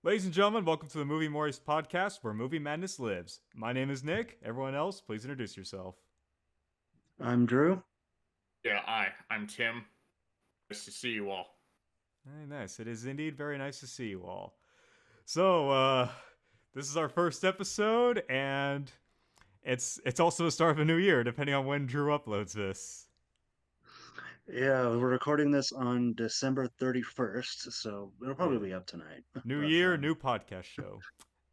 Ladies and gentlemen, welcome to the Movie Mortis Podcast, where movie madness lives. My name is Nick. Everyone else, please introduce yourself. I'm Drew. Yeah, I'm Tim. Nice to see you all. Very nice. It is indeed very nice to see you all. So, this is our first episode, and it's also the start of a new year, depending on when Drew uploads this. Yeah, we're recording this on December 31st, so it'll Yeah. probably be up tonight. New But year, new podcast show.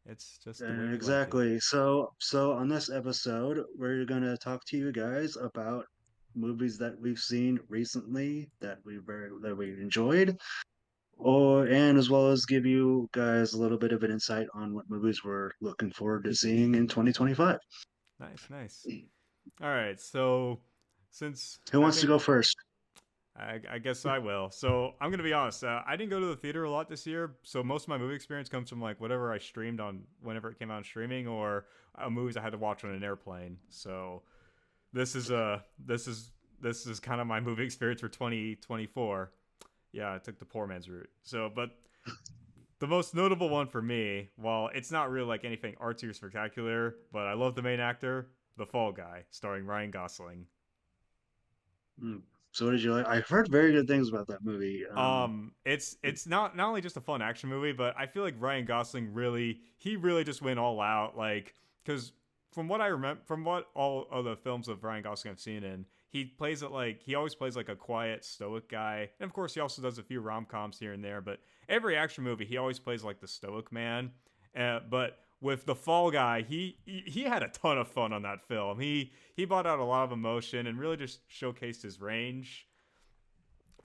It's just the way we like it. exactly. So on this episode, we're gonna talk to you guys about movies that we've seen recently that we enjoyed, or and as well as give you guys a little bit of an insight on what movies we're looking forward to seeing in 2025. Nice, nice. All right, so since Who I wants to think go first? I guess I will. So I'm gonna be honest. I didn't go to the theater a lot this year, so most of my movie experience comes from like whatever I streamed on whenever it came out on streaming, or movies I had to watch on an airplane. So this is kind of my movie experience for 2024. Yeah, I took the poor man's route. So, but the most notable one for me, while it's not really like anything artsy or spectacular, but I love the main actor, The Fall Guy, starring Ryan Gosling. Hmm. So what did you like? I've heard very good things about that movie. It's not only just a fun action movie, but I feel like Ryan Gosling really just went all out. Like, because from what I remember, from what all of the films of Ryan Gosling I've seen in, he always plays like a quiet, stoic guy, and of course he also does a few rom coms here and there. But every action movie, he always plays like the stoic man. But with the Fall Guy, he had a ton of fun on that film. He brought out a lot of emotion and really just showcased his range.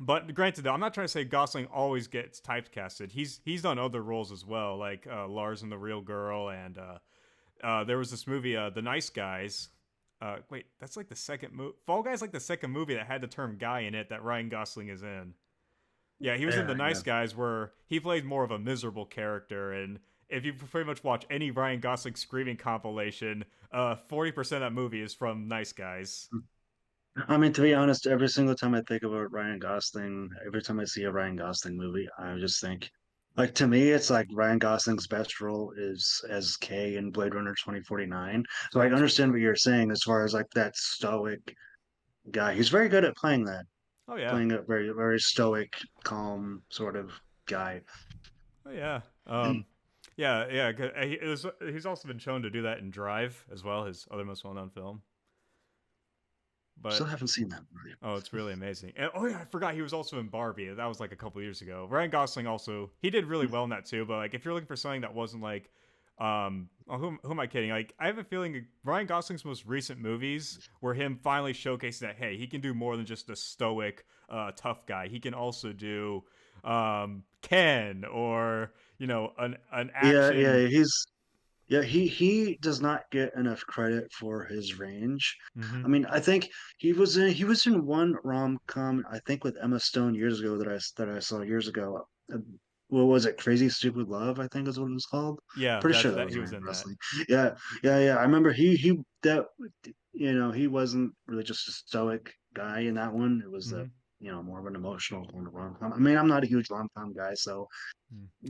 But granted, though, I'm not trying to say Gosling always gets typecasted. He's done other roles as well, like Lars and the Real Girl, and there was this movie, The Nice Guys. Wait, that's like the second movie. Fall Guy's like the second movie that had the term "guy" in it that Ryan Gosling is in. Yeah, he was in The yeah, Nice yeah. Guys, where he played more of a miserable character, and if you pretty much watch any Ryan Gosling screaming compilation, 40% of that movie is from Nice Guys. I mean, to be honest, every single time I think about Ryan Gosling, every time I see a Ryan Gosling movie, I just think, like, to me, it's like Ryan Gosling's best role is as K in Blade Runner 2049. So I Gotcha. understand what you're saying as far as like that stoic guy. He's very good at Oh yeah. playing a very, very stoic, calm sort of guy. Oh yeah. Yeah, yeah. He's also been shown to do that in Drive as well, his other most well-known film. Still But haven't seen that movie. oh, it's really amazing. And, oh yeah, I forgot he was also in Barbie. That was like a couple years ago. Ryan Gosling also he did really well in that too. But like, if you're looking for something that wasn't like, who am I kidding? Like, I have a feeling Ryan Gosling's most recent movies were him finally showcasing that hey, he can do more than just a stoic, tough guy. He can also do Ken or an Yeah, action. he does not get enough credit for his range. Mm-hmm. I mean, I think he was in one rom-com, I think with Emma Stone years ago that I saw years ago. What was it? Crazy Stupid Love, I think is what it was called. Yeah, Pretty sure that that that was he was Ryan in that. Gosling. Yeah, yeah. I remember he that he wasn't really just a stoic guy in that one. It was a Mm-hmm. more of an emotional kind of rom-com. I mean, I'm not a huge rom-com guy, so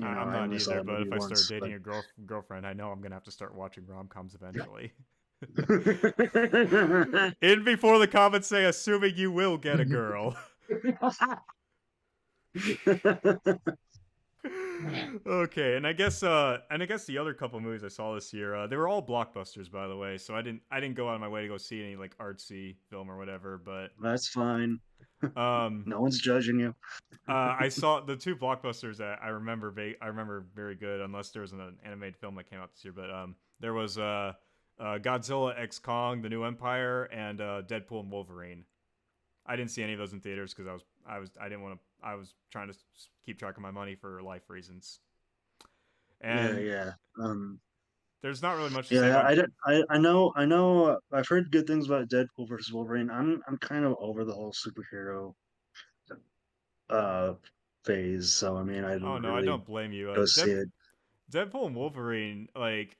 I'm I not only saw either, that but movie if I start once, dating but a girlfriend, I know I'm gonna have to start watching rom coms eventually. In before the comments say, assuming you will get a girl. Okay, and I guess the other couple movies I saw this year, they were all blockbusters, by the way. So I didn't go out of my way to go see any like artsy film or whatever. But That's fine. um, No one's judging you. I saw the two blockbusters that I remember very good, unless there was an animated film that came out this year. But there was Godzilla X Kong: The New Empire and Deadpool and Wolverine. I didn't see any of those in theaters because I didn't want to. I was trying to keep track of my money for life reasons. Yeah, And yeah. there's not really much to say Yeah, about. I know. I've heard good things about Deadpool versus Wolverine. I'm kind of over the whole superhero uh phase, so I mean, I Oh don't no, I really don't blame you. go see it. Deadpool and Wolverine, like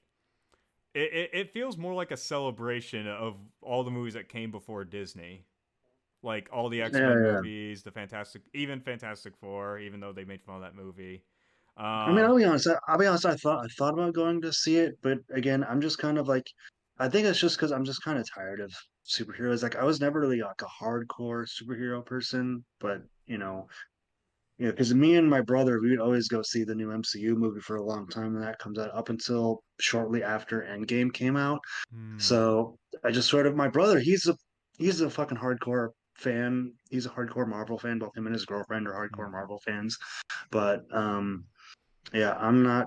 it feels more like a celebration of all the movies that came before Disney, like all the X Yeah, Men yeah. movies, even Fantastic Four, even though they made fun of that movie. I mean, Um, I'll be honest. I thought about going to see it, but again, I'm just kind of like, I think it's just because I'm just kind of tired of superheroes. Like, I was never really like a hardcore superhero person, but because me and my brother, we would always go see the new MCU movie for a long time, and that comes out up until shortly after Endgame came out. hmm, So I just sort of my brother, he's a fucking hardcore fan. He's a hardcore Marvel fan. Both him and his girlfriend are hardcore hmm, Marvel fans. But yeah, I'm not.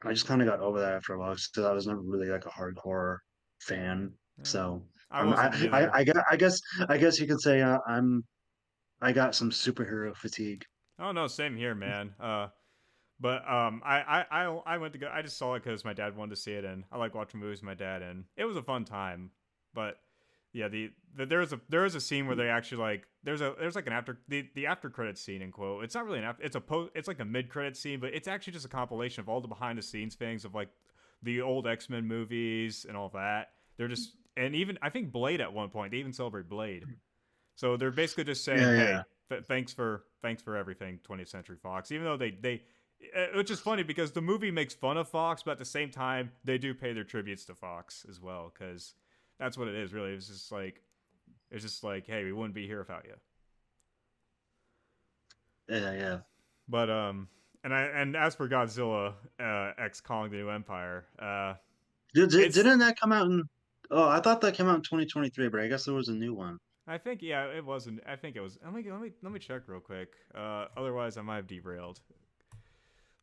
I just kind of got over that after a while because I was never really like a hardcore fan. yeah, So I wasn't either. I guess you could say I got some superhero fatigue. Oh no, same here, man. But I went to go. I just saw it because my dad wanted to see it, and I like watching movies with my dad, and it was a fun time. But yeah, there is a scene where they actually like there's like an the after credit scene in quote. It's not really an after. It's like a mid credit scene, but it's actually just a compilation of all the behind the scenes things of like the old X-Men movies and all that. They're just and even I think Blade at one point they even celebrate Blade. So they're basically just saying, Yeah, "Hey, yeah. thanks for everything, 20th Century Fox." Even though they which is funny because the movie makes fun of Fox, but at the same time they do pay their tributes to Fox as well because that's what it is. Really, it's just like, hey, we wouldn't be here without you. Yeah, yeah. But and as for Godzilla X Kong: The New Empire, it's Didn't that come out in? Oh, I thought that came out in 2023, but I guess there was a new one. I think yeah, it wasn't. I think it was. Let me check real quick. Otherwise, I might have derailed.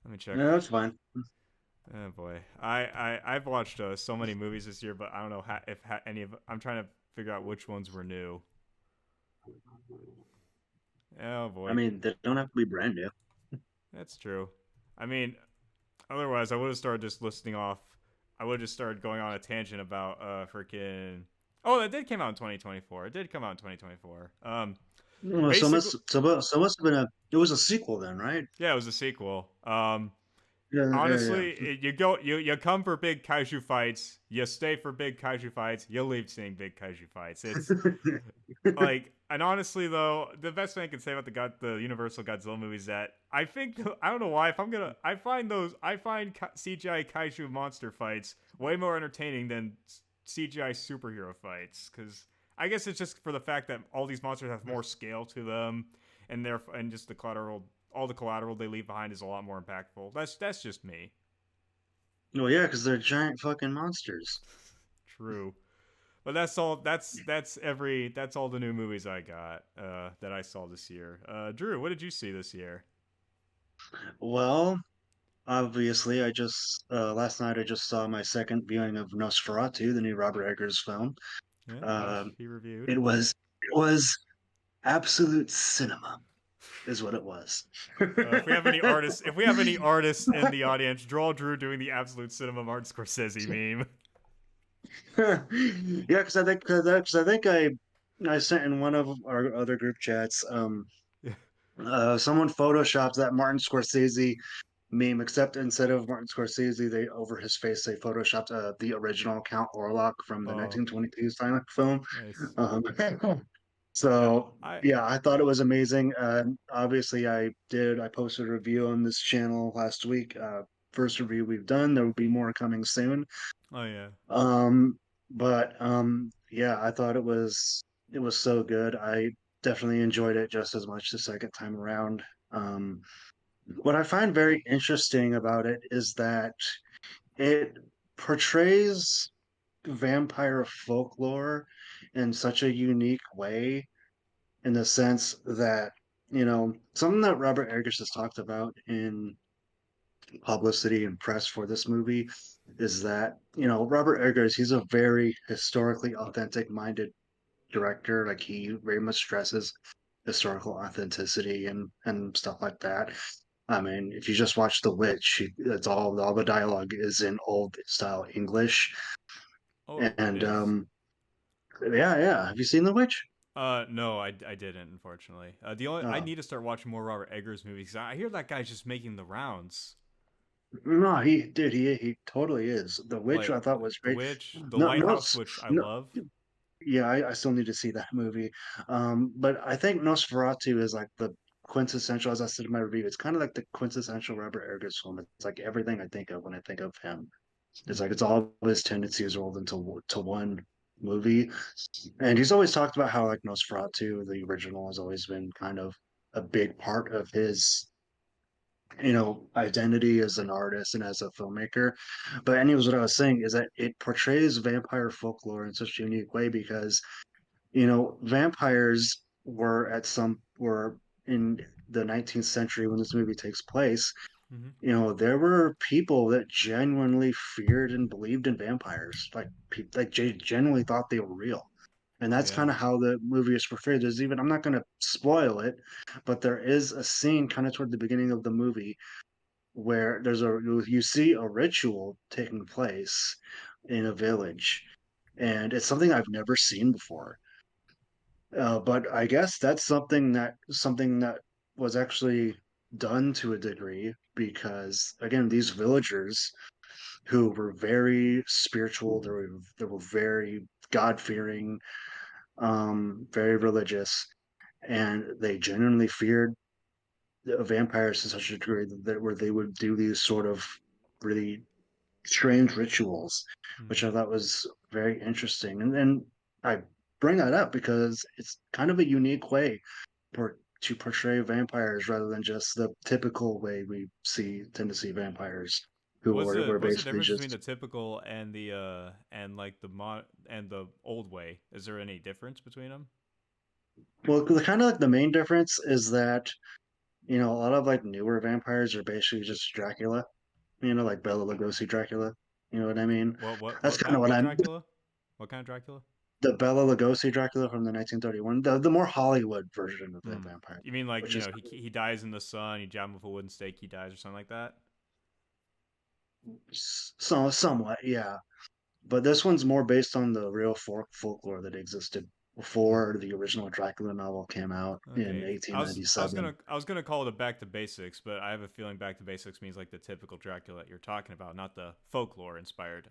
Let me check. Yeah, that's fine. Oh boy, I've watched so many movies this year, but I don't know if any of. I'm trying to figure out which ones were new. Oh I boy, mean, they don't have to be brand new. that's true. I mean, otherwise I would have started just listing off. I would have just started going on a tangent about freaking. Oh, that did come out in 2024. It did come out in 2024. Well, Basically, so must have been a. It was a sequel then, right? yeah, it was a sequel. Yeah, yeah, Honestly, yeah. you come for big kaiju fights, you stay for big kaiju fights, you leave seeing big kaiju fights. It's like, and honestly though, the best thing I can say about the Universal Godzilla movies is that I think I don't know why if I'm gonna I find CGI kaiju monster fights way more entertaining than CGI superhero fights because I guess it's just for the fact that all these monsters have more scale to them, and just the collateral all the collateral they leave behind is a lot more impactful. That's just me. Well, yeah, because they're giant fucking monsters. True. But that's all the new movies I got that I saw this year. Drew, what did you see this year? Well, obviously, I just last night I just saw my second viewing of Nosferatu, the new Robert Eggers film. Yeah, which Um, he reviewed. it was absolute cinema, is what it was. If we have any artists in the audience, draw Drew doing the absolute cinema Martin Scorsese meme. Yeah, because I think I sent in one of our other group chats. Someone photoshopped that Martin Scorsese meme, except instead of Martin Scorsese, they over his face they photoshopped the original Count Orlok from the Oh, 1922 silent film. nice. Um, Yeah, so I yeah, I thought it was amazing. Obviously, I posted a review on this channel last week. First review we've done. There will be more coming soon. oh yeah. But yeah, I thought it was so good. I definitely enjoyed it just as much the second time around. Um, what I find very interesting about it is that it portrays vampire folklore in such a unique way, in the sense that, something that Robert Eggers has talked about in publicity and press for this movie is that, Robert Eggers, he's a very historically authentic minded director. Like, he very much stresses historical authenticity and stuff like that. I mean, if you just watch The Witch, it's all the dialogue is in old style English. Oh, it And is. yeah, yeah. Have you seen The Witch? No, I didn't unfortunately. The only I Uh, need to start watching more Robert Eggers movies. I hear that guy's just making the rounds. no, he totally is. The Witch Like I thought was The great. Witch, The No, no, Lighthouse, which I no. love. Yeah, I still need to see that movie. But I think Nosferatu is like the quintessential, as I said in my review, it's kind of like the quintessential Robert Eggers film. It's like everything I think of when I think of him. It's like it's all of his tendencies rolled into to one movie. And he's always talked about how like Nosferatu, the original, has always been kind of a big part of his identity as an artist and as a filmmaker. But anyways, what I was saying is that it portrays vampire folklore in such a unique way because vampires were in the 19th century when this movie takes place. Mm-hmm. There were people that genuinely feared and believed in vampires, like genuinely thought they were real. And that's Yeah. kind of how the movie is portrayed. I'm not going to spoil it, but there is a scene kind of toward the beginning of the movie where you see a ritual taking place in a village, and it's something I've never seen before. But I guess that's something that was actually done to a degree because again, these villagers who were very spiritual, they were very God fearing, very religious, and they genuinely feared vampires to such a degree that where they would do these sort of really strange rituals, which Mm-hmm. I thought was very interesting. And I bring that up because it's kind of a unique way to portray vampires rather than just the typical way we tend to see vampires, who were What's the basically difference between the just typical and the and like and the old way? Is there any difference between them? well, the kind of like the main difference is that a lot of like newer vampires are basically just Dracula, like Bela Lugosi Dracula. You know what I mean? That's kind of what What I'm Dracula? What kind of Dracula? the Bela Lugosi Dracula from the 1931, the more Hollywood version of the Hmm. vampire, You mean like which is he dies in the sun, you jab him with a wooden stake, he dies or something like that? somewhat, yeah. But this one's more based on the real folklore that existed before the original Dracula novel came out in Okay, I 1897. was gonna call it a back to basics, but I have a feeling back to basics means like the typical Dracula that you're talking about, not the folklore inspired.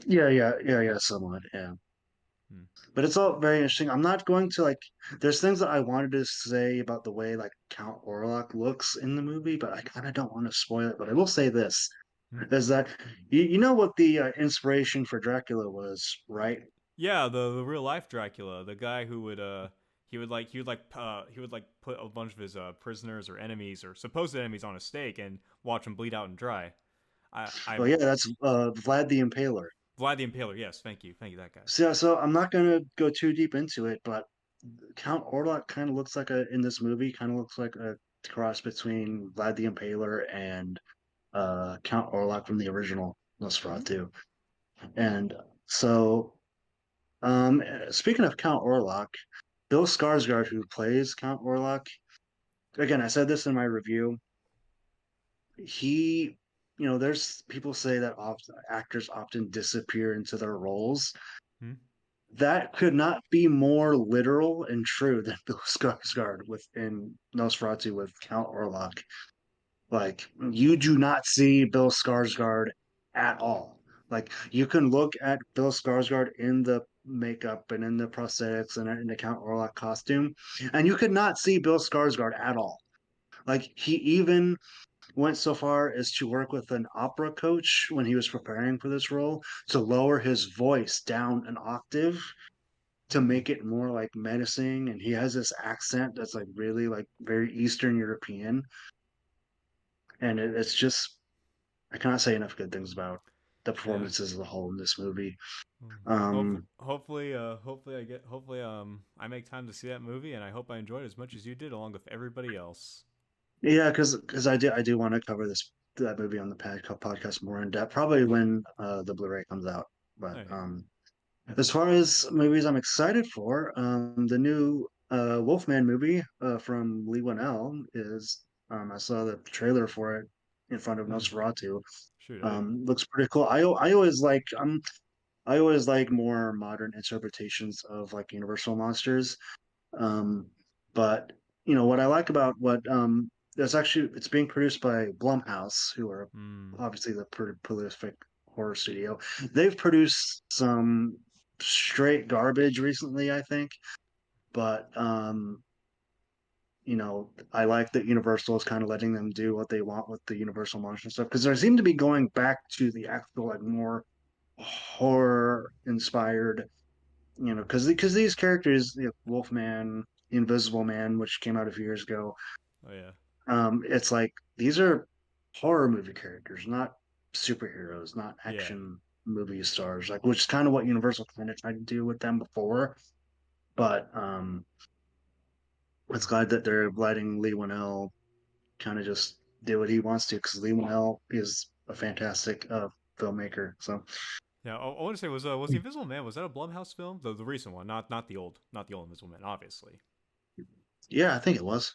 Yeah, somewhat, yeah. Hmm. But it's all very interesting. I'm not going to like. There's things that I wanted to say about the way like Count Orlok looks in the movie, but I kind of don't want to spoil it. But I will say this: Hmm. is that you know what the inspiration for Dracula was, right? Yeah, the real life Dracula, the guy who would he would like put a bunch of his prisoners or enemies or supposed enemies on a stake and watch them bleed out and dry. I Oh yeah, that's Vlad the Impaler. Vlad the Impaler. Yes, thank you, that guy. So I'm not gonna go too deep into it, but Count Orlok kind of looks like in this movie kind of looks like a cross between Vlad the Impaler and Count Orlok from the original Hmm? Nosferatu. And so, speaking of Count Orlok, Bill Skarsgård, who plays Count Orlok, again, I said this in my review. He, there's people say that actors often disappear into their roles. Hmm? That could not be more literal and true than Bill Skarsgård within Nosferatu with Count Orlok. Like you do not see Bill Skarsgård at all. Like you can look at Bill Skarsgård in the makeup and in the prosthetics and in the Count Orlok costume, and you could not see Bill Skarsgård at all. Like he even went so far as to work with an opera coach when he was preparing for this role to lower his voice down an octave to Hmm. make it more like menacing. And he has this accent that's like really like very Eastern European, and it's just I cannot say enough good things about the Yeah. performances as a whole in this movie. Hope, Um, hopefully, I make time to see that movie, and I hope I enjoyed it as much as you did, along with everybody else. yeah, because I do want to cover that movie on the podcast more in depth, probably when the Blu-ray comes out. But Okay. as far as movies I'm excited for, the new Wolfman movie from Lee Winnell is. I saw the trailer for it in front of Hmm. Nosferatu. Shoot, I didn't. Looks pretty cool. I always like more modern interpretations of like Universal monsters. Um, but what I like about what it's being produced by Blumhouse, who are Hmm. obviously the prolific horror studio. They've produced some straight garbage recently, I think, but I like that Universal is kind of letting them do what they want with the Universal monster stuff because they seem to be going back to the actual like more horror inspired, because these characters, Wolfman, Invisible Man, which came out a few years ago, Oh yeah. it's like these are horror movie characters, not superheroes, not Yeah. action movie stars, like which is kind of what Universal kind of tried to do with them before. But it's glad that they're letting Lee Winnell kind of just do what he wants to because Lee Winnell is a fantastic filmmaker. So Yeah, I want to say was the Invisible Man, was that a Blumhouse film? The recent one, not the old Invisible Man, obviously. yeah, I think it was.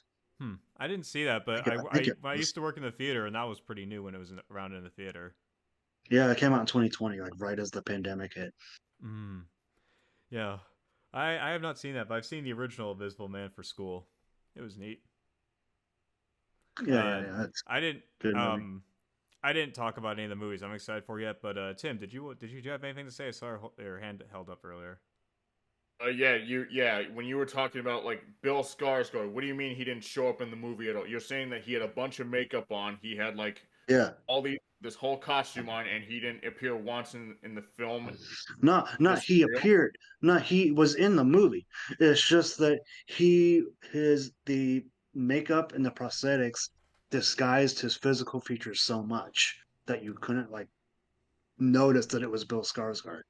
I didn't see that, but I think it I was. used to work in the theater, and that was pretty new when it was around in the theater. Yeah, it came out in 2020, like right as the pandemic hit. Mm. Yeah, I have not seen that, but I've seen the original Invisible Man for school. It was neat. Yeah, yeah, Uh, yeah. It's I didn't a good movie. I didn't talk about any of the movies I'm excited for yet, but Tim, do you have anything to say? I saw your hand held up earlier. When you were talking about like Bill Skarsgård, what do you mean he didn't show up in the movie at all? You're saying that he had a bunch of makeup on, he had like Yeah. this whole costume on, and he didn't appear once in the film. Not This is he real? appeared. Not he was in the movie. It's just that the makeup and the prosthetics disguised his physical features so much that you couldn't like notice that it was Bill Skarsgård.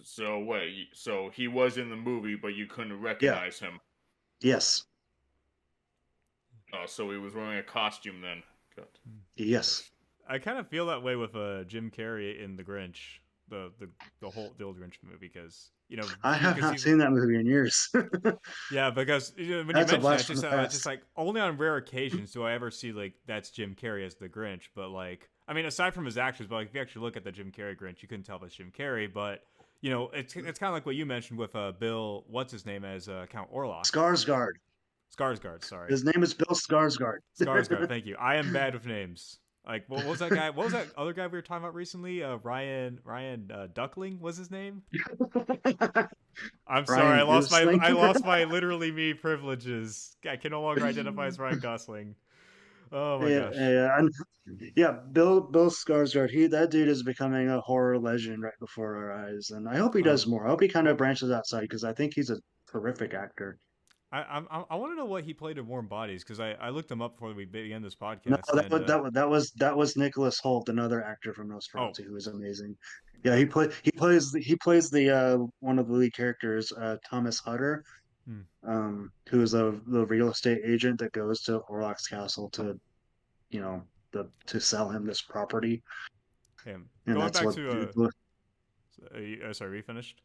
So wait, so he was in the movie, but you couldn't Yeah. recognize him. Yes. Oh, so he was wearing a costume then. Good. Yes. I kind of feel that way with Jim Carrey in The Grinch, the old Grinch movie, because I have because not he's seen that movie in years. yeah, because when you That's a mention that, blast from the it's just past. like only on rare occasions do I ever see like that's Jim Carrey as the Grinch. But like, I mean, aside from his actions, but like if you actually look at the Jim Carrey Grinch, you couldn't tell if it's Jim Carrey. But it's kind of like what you mentioned with Bill, what's his name as Count Orlok, Skarsgård. Skarsgård. Sorry, His name is Bill Skarsgård. Skarsgård. Thank you. I am bad with names. Like, what was that guy? What was that other guy we were talking about recently? Ryan Duckling was his name. I'm sorry, Ryan Goosling. I lost my literally me privileges. I can no longer identify as Ryan Gosling. Oh my Yeah, gosh. yeah, and yeah. Bill Skarsgård. That dude is becoming a horror legend right before our eyes, and I hope he does Um, more. I hope he kind of branches outside because I think he's a terrific actor. I want to know what he played in Warm Bodies because I looked him up before we began this No, podcast and that was Nicholas Hoult, another actor from oh Nosferatu, who is amazing. Yeah, he plays the one of the lead characters, Thomas Hutter, hmm, who is the real estate agent that goes to Orlok's castle to you know to sell him this property, him and going that's back what. to sorry, were you finished?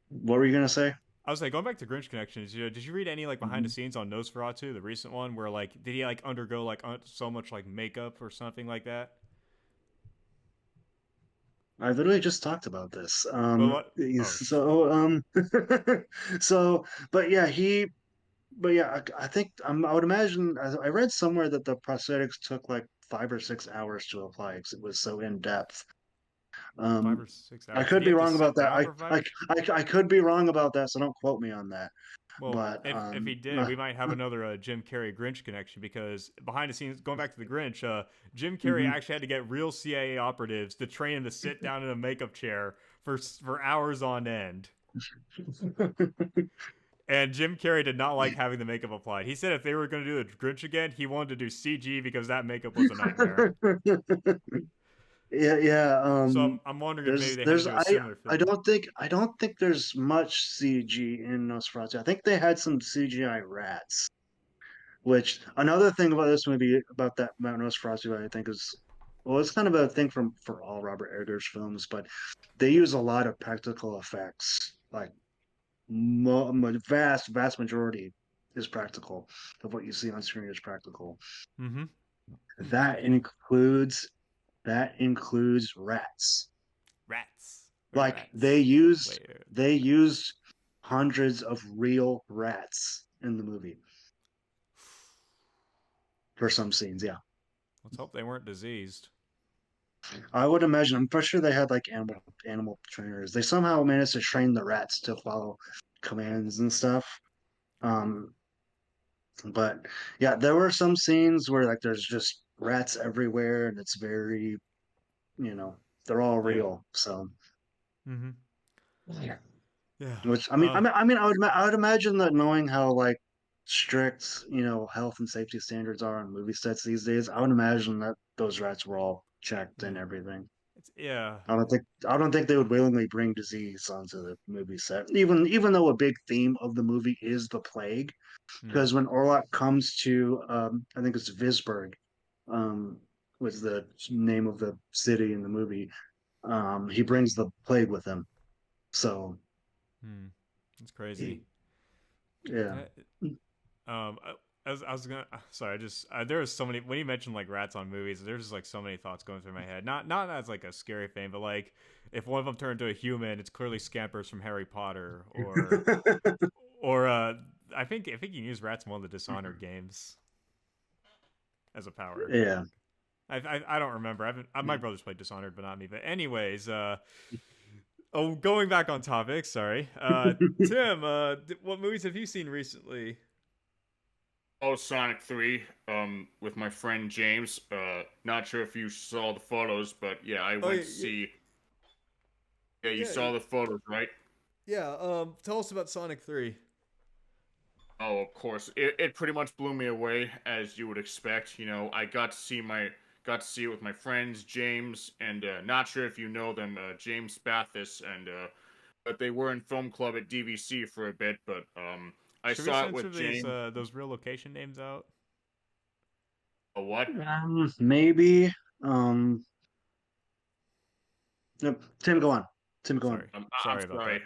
What were you gonna say? I was like going back to Grinch connections. Did you read any like behind the Mhm. scenes on Nosferatu, the recent one, where like did he like undergo like so much like makeup or something like that? I literally just talked about this. Well, what? Oh, So so but yeah, I think I would imagine I read somewhere that the prosthetics took like 5 or 6 hours to apply because it was so in depth. five Um, or six I hours. Did could he be have to wrong about sit that. down for five? I could be wrong about that, so don't quote me on that. Well, But if he did, we might have another Jim Carrey Grinch connection because behind the scenes, going back to the Grinch, Jim Carrey mhm. actually had to get real CIA operatives to train him to sit down in a makeup chair for hours on end. And Jim Carrey did not like having the makeup applied. He said if they were going to do the Grinch again, he wanted to do CG because that makeup was a nightmare. Yeah, yeah. So I'm wondering if maybe they had to There's do a similar film. I don't think there's much CG in Nosferatu. I think they had some CGI rats. Which another thing about this movie about that about Nosferatu, I think is well, it's kind of a thing from for all Robert Eggers films, but they use a lot of practical effects. Like vast majority is practical of what you see on screen is practical. Mm-hmm. That includes that includes rats. Rats. Where Like rats? Where? they used hundreds of real rats in the movie for some scenes. Yeah, Let's hope they weren't diseased. I would imagine. I'm pretty sure they had like animal trainers. They somehow managed to train the rats to follow. commands and stuff. Um, but yeah, there were some scenes where like there's just rats everywhere, and it's very, you know, they're all Yeah. real. So, Mm-hmm. yeah. Yeah. Which I would imagine that knowing how like strict, health and safety standards are on movie sets these days, I would imagine that those rats were all checked Yeah. and everything. Yeah. I don't think they would willingly bring disease onto the movie set, even though a big theme of the movie is the plague. Mm. Because when Orlok comes to, I think it's Visburg, um, was the name of the city in the movie. He brings the plague with him, so Mm. It's crazy. he, yeah. Uh, I was gonna. Sorry, I just there was so many when you mentioned like rats on movies. There's just like so many thoughts going through my head. Not as like a scary thing, but like if one of them turned into a human, it's clearly Scampers from Harry Potter, or I think you can use rats in one of the Dishonored games as a power. Yeah. I don't remember. my brothers played Dishonored, but not me. But anyways, oh, going back on topic. Sorry, Tim. What movies have you seen recently? Oh, Sonic 3, with my friend James. Not sure if you saw the photos, but yeah, I Oh, went to see. Yeah, you yeah, saw the photos, right? yeah. Tell us about Sonic 3. Oh, of course. It pretty much blew me away, as you would expect. I got to see it with my friends James and not sure if you know them, James Bathis, and but they were in film club at DVC for a bit. But I Should we saw it censor with James. those real location names out? A what? Maybe. No, Tim, go on. Tim, go on. Sorry, I'm sorry about that. sorry.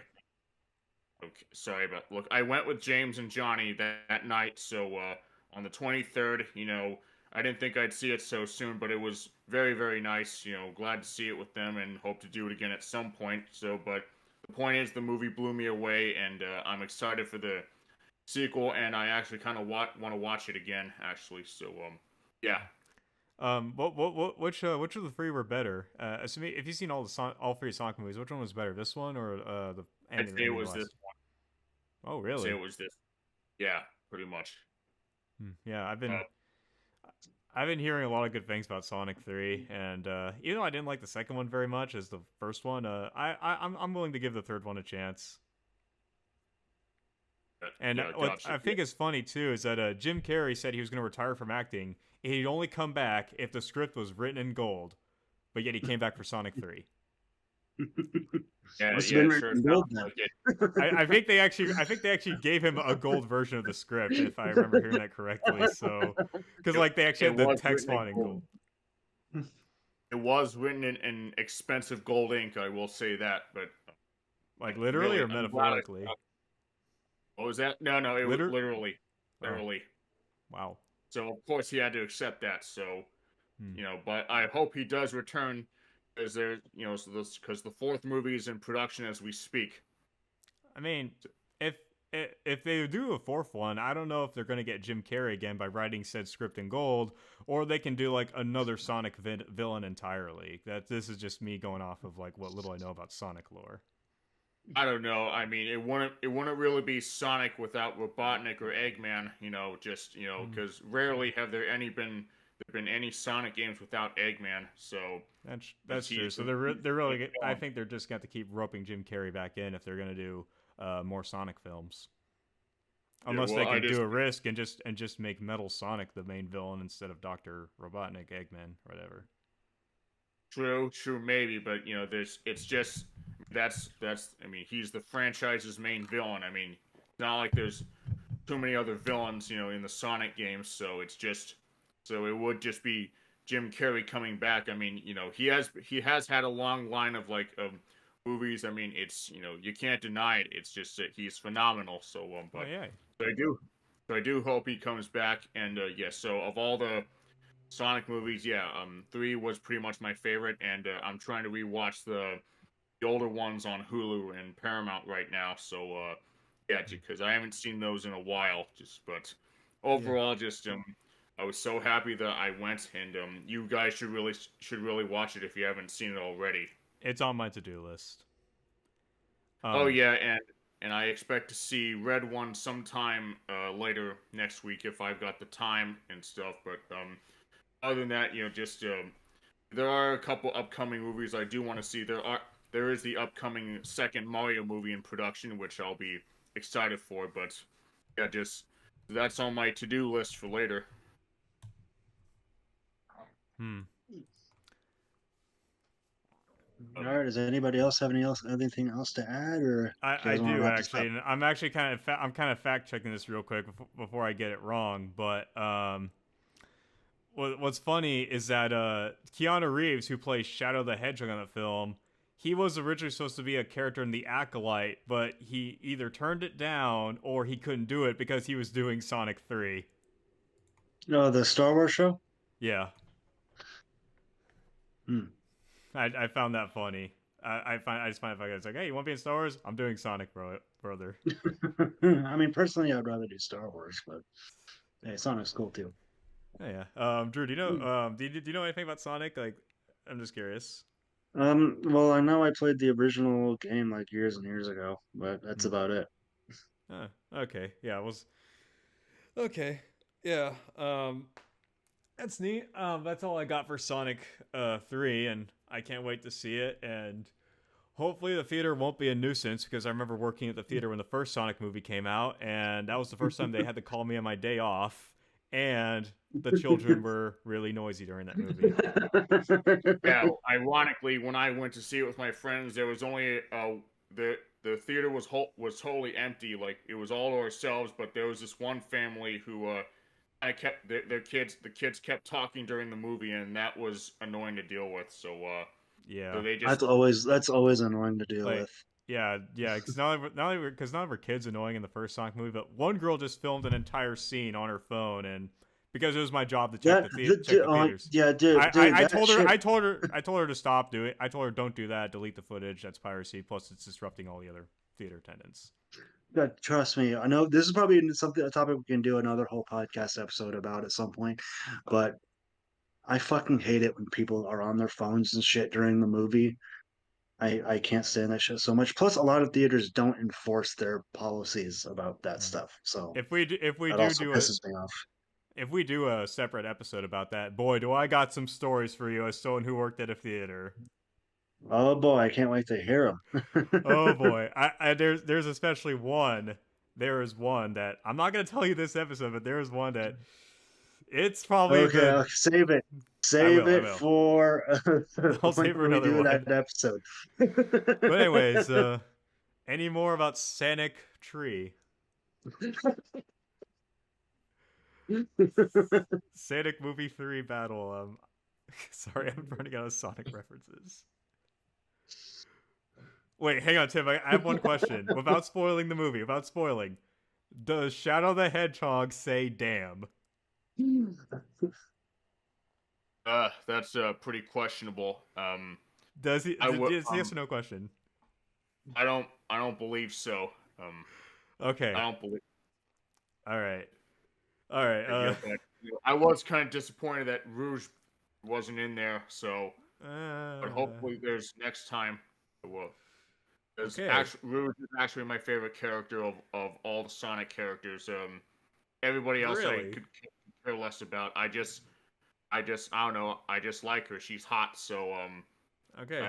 Okay, sorry, but look, I went with James and Johnny that night. So on the 23rd, I didn't think I'd see it so soon, but it was very, very nice. Glad to see it with them and hope to do it again at some point. So, but the point is, the movie blew me away, and I'm excited for the sequel, and I actually kind of want to watch it again, actually. So, yeah. Which of the three were better? Assuming if you've seen all three Sonic movies, which one was better? This one or the I'd say it ending was this last? one. Oh, I'd say really? it was this. Yeah, pretty much. Yeah, Uh, I've been hearing a lot of good things about Sonic 3, and even though I didn't like the second one very much as the first one, I'm willing to give the third one a chance. And yeah, what gotcha. I think is funny too is that Jim Carrey said he was going to retire from acting, and he'd only come back if the script was written in gold, but yet he came back for Sonic 3. Yeah, Must have yeah, been it written sure in sounds gold then. like it. I think they actually gave him a gold version of the script, if I remember hearing that correctly. So, because It, like they actually it had the was text written in font in gold. gold. It was written in expensive gold ink, I will say that. But Like literally really, or I'm glad I metaphorically? saw. What was that? No, it was Liter. literally, Oh, literally. wow. So of course he had to accept that. So Hmm. but I hope he does return, because because the fourth movie is in production as we speak. I mean, if if they do a fourth one, I don't know if they're going to get Jim Carrey again by writing said script in gold, or they can do like another Sonic villain entirely. That this is just me going off of like what little I know about Sonic lore. I don't know. I mean, it wouldn't really be Sonic without Robotnik or Eggman. Just Hmm. because rarely have there been any Sonic games without Eggman. So because That's true. he's So the they're main really I villain. think they're just going to keep roping Jim Carrey back in if they're going to do more Sonic films. Yeah, Unless they well, I can just do a risk and just make Metal Sonic the main villain instead of Doctor Robotnik, Eggman, whatever. true, maybe, but there's it's just that's. I mean, he's the franchise's main villain. I mean, it's not like there's too many other villains, in the Sonic games. So it would just be Jim Carrey coming back. I mean, he has had a long line of like movies. I mean, it's you can't deny it. It's just that he's phenomenal. So Oh but yeah. so I do hope he comes back. And yeah, so of all the Sonic movies, yeah, 3 was pretty much my favorite, and I'm trying to rewatch the older ones on Hulu and Paramount right now. So yeah, because I haven't seen those in a while. But Yeah. overall, just I was so happy that I went, and you guys should really watch it if you haven't seen it already. It's on my to-do list. Oh Um yeah, and and I expect to see Red One sometime later next week if I've got the time and stuff. But other than that, just there are a couple upcoming movies I do want to see. There is the upcoming second Mario movie in production, which I'll be excited for. But yeah, just that's on my to-do list for later. Hmm. All right. Does anybody else have anything else to add, or you I guys want to do wrap this up? actually, and I'm actually I'm kind of fact checking this real quick before I get it wrong. But what's funny is that Keanu Reeves, who plays Shadow the Hedgehog in the film, he was originally supposed to be a character in The Acolyte, but he either turned it down or he couldn't do it because he was doing Sonic 3. No, the Star Wars show. Yeah, Hmm. I found that funny. I just find it funny. It's like, hey, you want to be in Star Wars? I'm doing Sonic, brother. I mean, personally, I'd rather do Star Wars, but hey, Sonic's cool too. Oh, yeah. Drew, do you know do you know anything about Sonic? Like, I'm just curious. Well, I know I played the original game like years and years ago, but that's Hmm. about it. Okay. Yeah, it was okay. Yeah. That's neat. That's all I got for Sonic 3, and I can't wait to see it. And hopefully the theater won't be a nuisance because I remember working at the theater when the first Sonic movie came out, and that was the first time they had to call me on my day off, and the children were really noisy during that movie. Yeah, ironically, when I went to see it with my friends, there was only the theater was totally empty. Like it was all to ourselves, but there was this one family who I kept their kids. The kids kept talking during the movie, and that was annoying to deal with. So Yeah. they just That's always annoying to deal Like, with. yeah, because not only were kids annoying in the first Sonic movie, but one girl just filmed an entire scene on her phone, and because it was my job to check check the theaters, Yeah, dude, I that told her, shit. I told her to stop doing it. I told her don't do that, delete the footage. That's piracy. Plus, it's disrupting all the other theater attendants. God, trust me, I know this is probably a topic we can do another whole podcast episode about at some point, but I fucking hate it when people are on their phones and shit during the movie. I can't stand that shit so much. Plus, a lot of theaters don't enforce their policies about that Hmm. stuff, so If we that do also do a pisses me off. if we do a separate episode about that, boy, do I got some stories for you as someone who worked at a theater. Oh boy, I can't wait to hear Oh them. boy, there's especially one. There is one that I'm not gonna tell you this episode, but there is one that it's probably Okay, the save it. I Save it will. for I'll save for when we another do that one. episode. But anyways, any more about Sonic Tree? Sonic Movie 3 Battle. Sorry, I'm running out of Sonic references. Wait, hang on, Tim. I have one question. Without spoiling the movie, without spoiling, does Shadow the Hedgehog say "damn"? that's pretty questionable. Does he? I would Yes or no question. I don't believe so. Okay. I don't believe. All right. All right. Yeah, but I was kind of disappointed that Rouge wasn't in there. So, but hopefully there's next time. Well, because okay. Rouge is actually my favorite character of all the Sonic characters. Everybody else I Really? could care less about. I don't know. I just like her. She's hot. So Okay.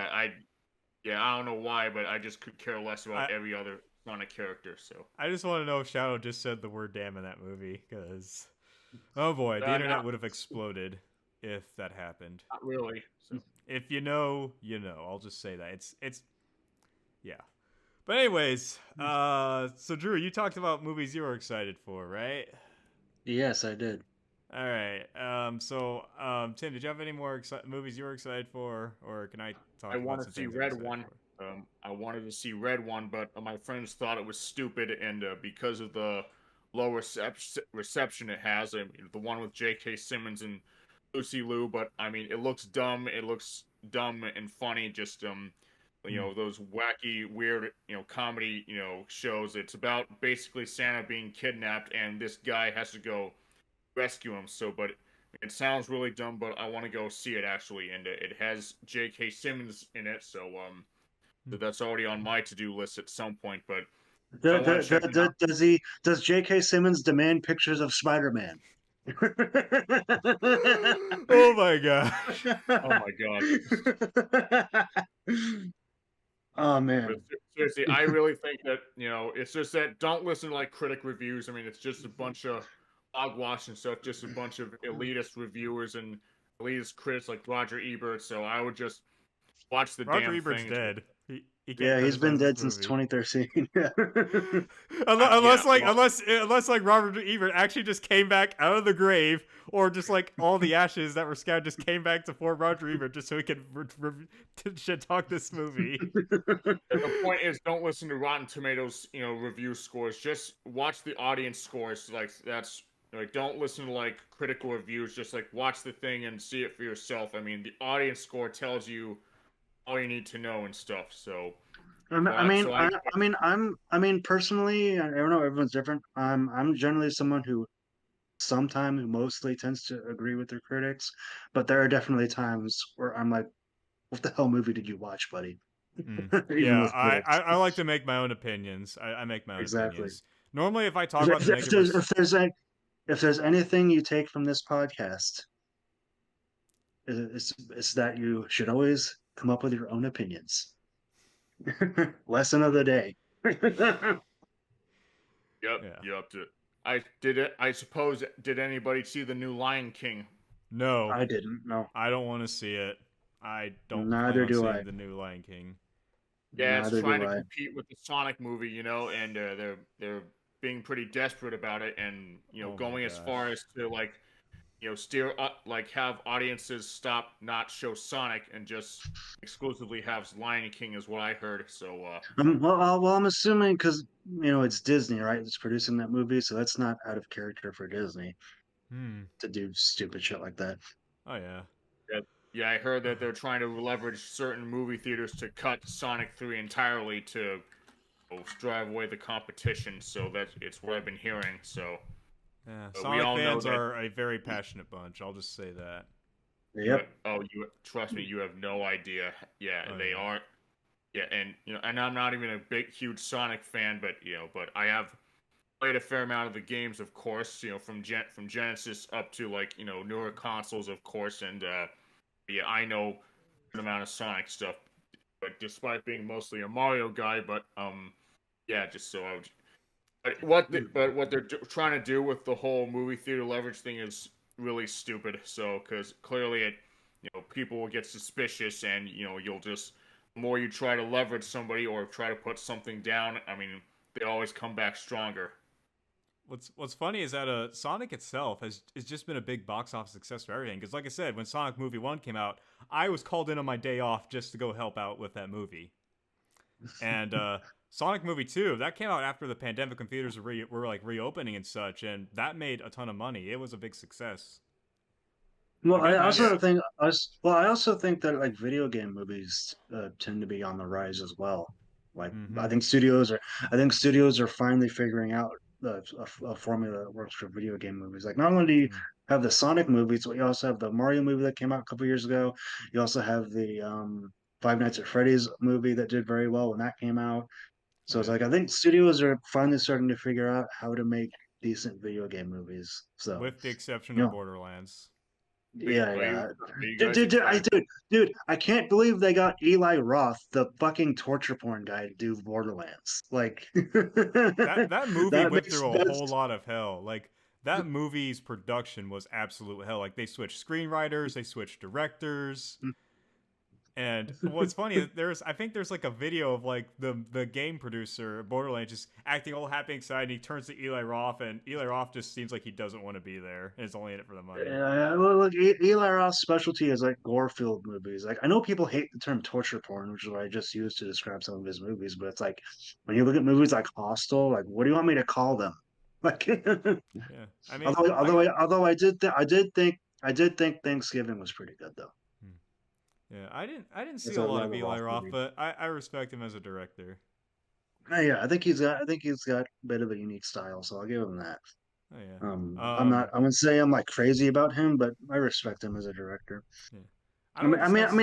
yeah, I don't know why, but I just could care less I about every other Sonic character. So I just want to know if Shadow just said the word "damn" in that movie, because oh boy, the internet not would have exploded if that happened. not really. So If you know, you know. I'll just say that it's yeah. But anyways, so Drew, you talked about movies you were excited for, right? Yes, I did. All right. Tim, did you have any more movies you were excited for, or can I I talk about want to some see things I'm Red excited One. for? I wanted to see Red One, but my friends thought it was stupid, and because of the low reception it has, I mean, the one with J.K. Simmons and Lucy Liu, but I mean, it looks dumb. It looks dumb and funny. Just those wacky, weird, comedy, shows. It's about basically Santa being kidnapped, and this guy has to go rescue him. So, but it sounds really dumb, but I want to go see it actually, and it has J.K. Simmons in it, so that's already on my to-do list at some point. But I want to check it out. Does J.K. Simmons demand pictures of Spider-Man? Oh my gosh. Oh my god. Oh But man. seriously, I really think that, it's just that don't listen to like critic reviews. I mean, it's just a bunch of hogwash and stuff, just a bunch of elitist reviewers and elitist critics like Roger Ebert. So I would just watch the Roger damn Ebert's thing. dead. He can't Yeah, he's been criticize this dead since movie. 2013. Yeah. Unless Yeah, well, unless like Robert Ebert actually just came back out of the grave, or just like all the ashes that were scattered just came back to form Roger Ebert just so he could shit talk this movie. the point is, don't listen to Rotten Tomatoes, review scores. Just watch the audience scores. Like that's like, don't listen to like critical reviews. Just like watch the thing and see it for yourself. I mean, the audience score tells you all you need to know and stuff. So, so I mean, personally, I don't know, everyone's different. I'm generally someone who sometimes mostly tends to agree with their critics, but there are definitely times where I'm like, what the hell movie did you watch, buddy? Even Yeah, with critics. I like to make my own opinions. I make my own Exactly. opinions. Normally, if I talk about the negative, If there's anything you take from this podcast, it's that you should always come up with your own opinions. Lesson of the day. yep, yeah, yep. I did it. I suppose. Did anybody see the new Lion King? no, I didn't. No, I don't want to see it. I don't plan neither on do seeing I. the new Lion King. Yeah, it's Neither trying do to I. compete with the Sonic movie, and they're being pretty desperate about it, and Oh my going as far gosh. as to like steer up, like have audiences stop not show Sonic and just exclusively have Lion King is what I heard. So I'm assuming because it's Disney, right? It's producing that movie, so that's not out of character for Disney Hmm. to do stupid shit like that. Oh yeah. yeah, yeah, I heard that they're trying to leverage certain movie theaters to cut Sonic 3 entirely to drive away the competition. So it's what I've been hearing. So Yeah. we Sonic all know fans that are a very passionate bunch. I'll just say that. Yep. you trust me, you have no idea. Yeah, Oh they yeah. are. Yeah, and and I'm not even a huge Sonic fan, but but I have played a fair amount of the games, of course. From Genesis up to like newer consoles, of course, and yeah, I know a good amount of Sonic stuff. But despite being mostly a Mario guy, but yeah, just so I would. But what they're trying to do with the whole movie theater leverage thing is really stupid. So because clearly it, people will get suspicious, and you'll just the more you try to leverage somebody or try to put something down, I mean, they always come back stronger. What's funny is that Sonic itself has just been a big box office success for everything. Because like I said, when Sonic Movie 1 came out, I was called in on my day off just to go help out with that movie. And Sonic Movie 2, that came out after the pandemic when theaters were like reopening and such, and that made a ton of money. It was a big success. Well, Again, that's I also think that like video game movies tend to be on the rise as well. Like mm-hmm. I think studios are finally figuring out a formula that works for video game movies. Like not only do you have the Sonic movies, but you also have the Mario movie that came out a couple years ago. You also have the Five Nights at Freddy's movie that did very well when that came out. Oh So it's yeah. like I think studios are finally starting to figure out how to make decent video game movies. So, With the exception you of know, Borderlands. yeah, Are you yeah. are you guys excited? I can't believe they got Eli Roth, the fucking torture porn guy, to do Borderlands. Like That movie that went makes through a whole that's lot of hell. Like that movie's production was absolute hell. Like they switched screenwriters, they switched directors. And what's funny is I think there's like a video of like the game producer Borderlands just acting all happy and excited. And he turns to Eli Roth, and Eli Roth just seems like he doesn't want to be there, and is only in it for the money. look, Eli Roth's specialty is like gore-filled movies. Like I know people hate the term torture porn, which is what I just used to describe some of his movies, but it's like when you look at movies like Hostel, like what do you want me to call them? Like Yeah, I mean, I did think Thanksgiving was pretty good though. yeah, I didn't see It's a a lot of rather Eli Roth Roth, movie. but I respect him as a director. Yeah, I think he's got a bit of a unique style, so I'll give him that. Oh yeah. I wouldn't say I'm like crazy about him, but I respect him as a director. Yeah. I don't know if this counts as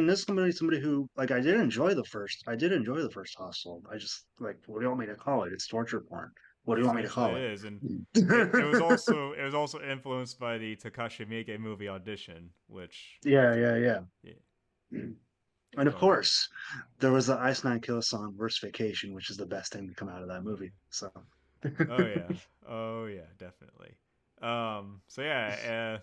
this is somebody who like I did enjoy the first Hostel. I just like, what do you want me to call it? It's torture porn. What do you want me to essentially call it it? is, and it was also influenced by the Takashi Miike movie Audition, which Yeah. yeah, And of go ahead. course, there was the Ice Nine Kills song "Worst Vacation," which is the best thing to come out of that movie. So, Oh yeah, definitely. So yeah,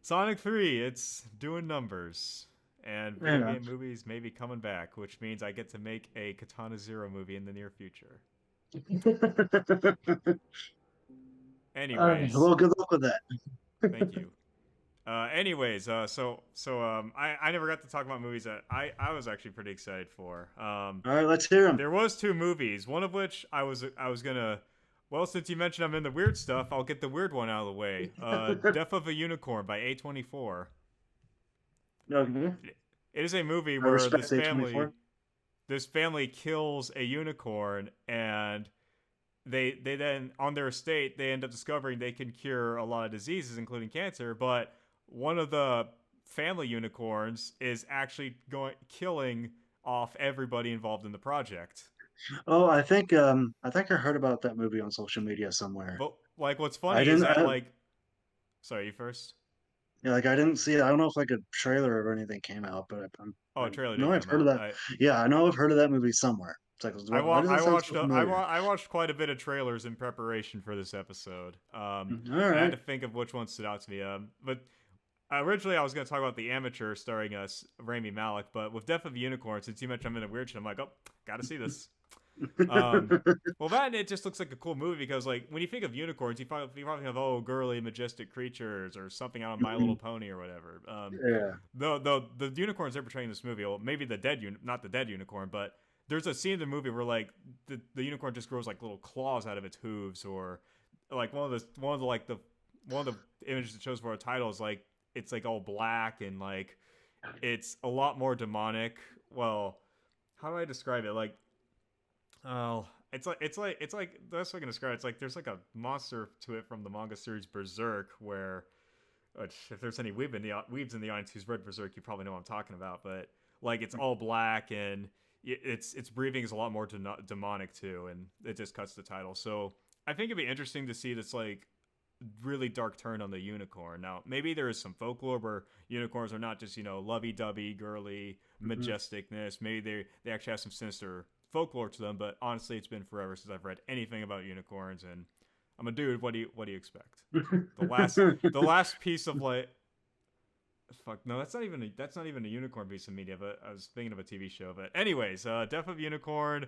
Sonic 3, it's doing numbers. And video yeah. game movies may be coming back, which means I get to make a Katana Zero movie in the near future. Anyways, Well, good luck with that. thank you. I never got to talk about movies that I was actually pretty excited for. All right, let's hear them. There was two movies, one of which I was gonna. Well, since you mentioned I'm in the weird stuff, I'll get the weird one out of the way. Death of a Unicorn by A24. Okay. It is a movie I where respect A24. this family kills a unicorn, and they then on their estate they end up discovering they can cure a lot of diseases, including cancer. But one of the family unicorns is actually killing off everybody involved in the project. Oh, I think I heard about that movie on social media somewhere. But like, what's I funny is didn't that like, sorry, you first. Yeah, like I didn't see it. I don't know if like a trailer or anything came out, but Oh, a I trailer know did I've come heard of out. that. Yeah, I know I've heard of that movie somewhere. It's like, why does that sound so familiar? I watched quite a bit of trailers in preparation for this episode. All And I had right. to think of which ones stood out to me. But originally I was going to talk about The Amateur starring Rami Malek, but with Death of a Unicorn, since you mentioned I'm in a weird shit, I'm like, oh, gotta see this. Well, that and it just looks like a cool movie because, like, when you think of unicorns, you probably think of girly, majestic creatures or something out of My Little Pony or whatever. Yeah. The unicorns they're portraying in this movie, well, maybe not the dead unicorn, but there's a scene in the movie where like the unicorn just grows like little claws out of its hooves, or like one of the images it shows for a title is like it's like all black and like it's a lot more demonic. Well, how do I describe it? Like, oh, it's like the best way I can describe it. It's like there's like a monster to it from the manga series Berserk, which if there's any weebs in the audience who's read Berserk, you probably know what I'm talking about. But like it's all black and its breathing is a lot more demonic too, and it just cuts the title. So I think it'd be interesting to see this like really dark turn on the unicorn. Now maybe there is some folklore where unicorns are not just lovey-dovey, girly majesticness. Maybe they actually have some sinister folklore to them. But honestly, it's been forever since I've read anything about unicorns, and I'm a dude. What do you expect? The last piece of like, fuck no, that's not even a unicorn piece of media. But I was thinking of a TV show. But anyways, Death of Unicorn,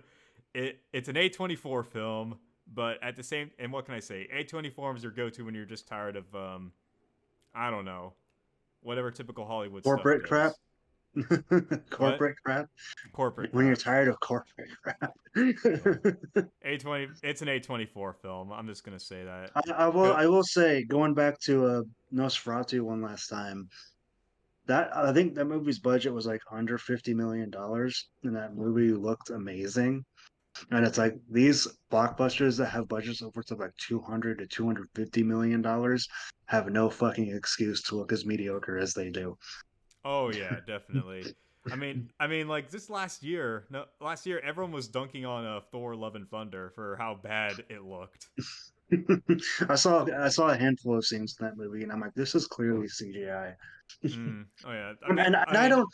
it's an A24 film. But at the same, and what can I say? A24 is your go-to when you're just tired of, I don't know, whatever typical Hollywood Corporate stuff crap. Corporate crap. Corporate When you're crap. tired of corporate crap. It's an A24 film. I'm just gonna say that. I will say, going back to Nosferatu one last time, that I think that movie's budget was like under $50 million, and that movie looked amazing. And it's like these blockbusters that have budgets upwards of like 200 to $250 million have no fucking excuse to look as mediocre as they do. Oh yeah, definitely. Like this last year, everyone was dunking on Thor: Love and Thunder for how bad it looked. I saw a handful of scenes in that movie, and I'm like, this is clearly CGI. Oh yeah, I don't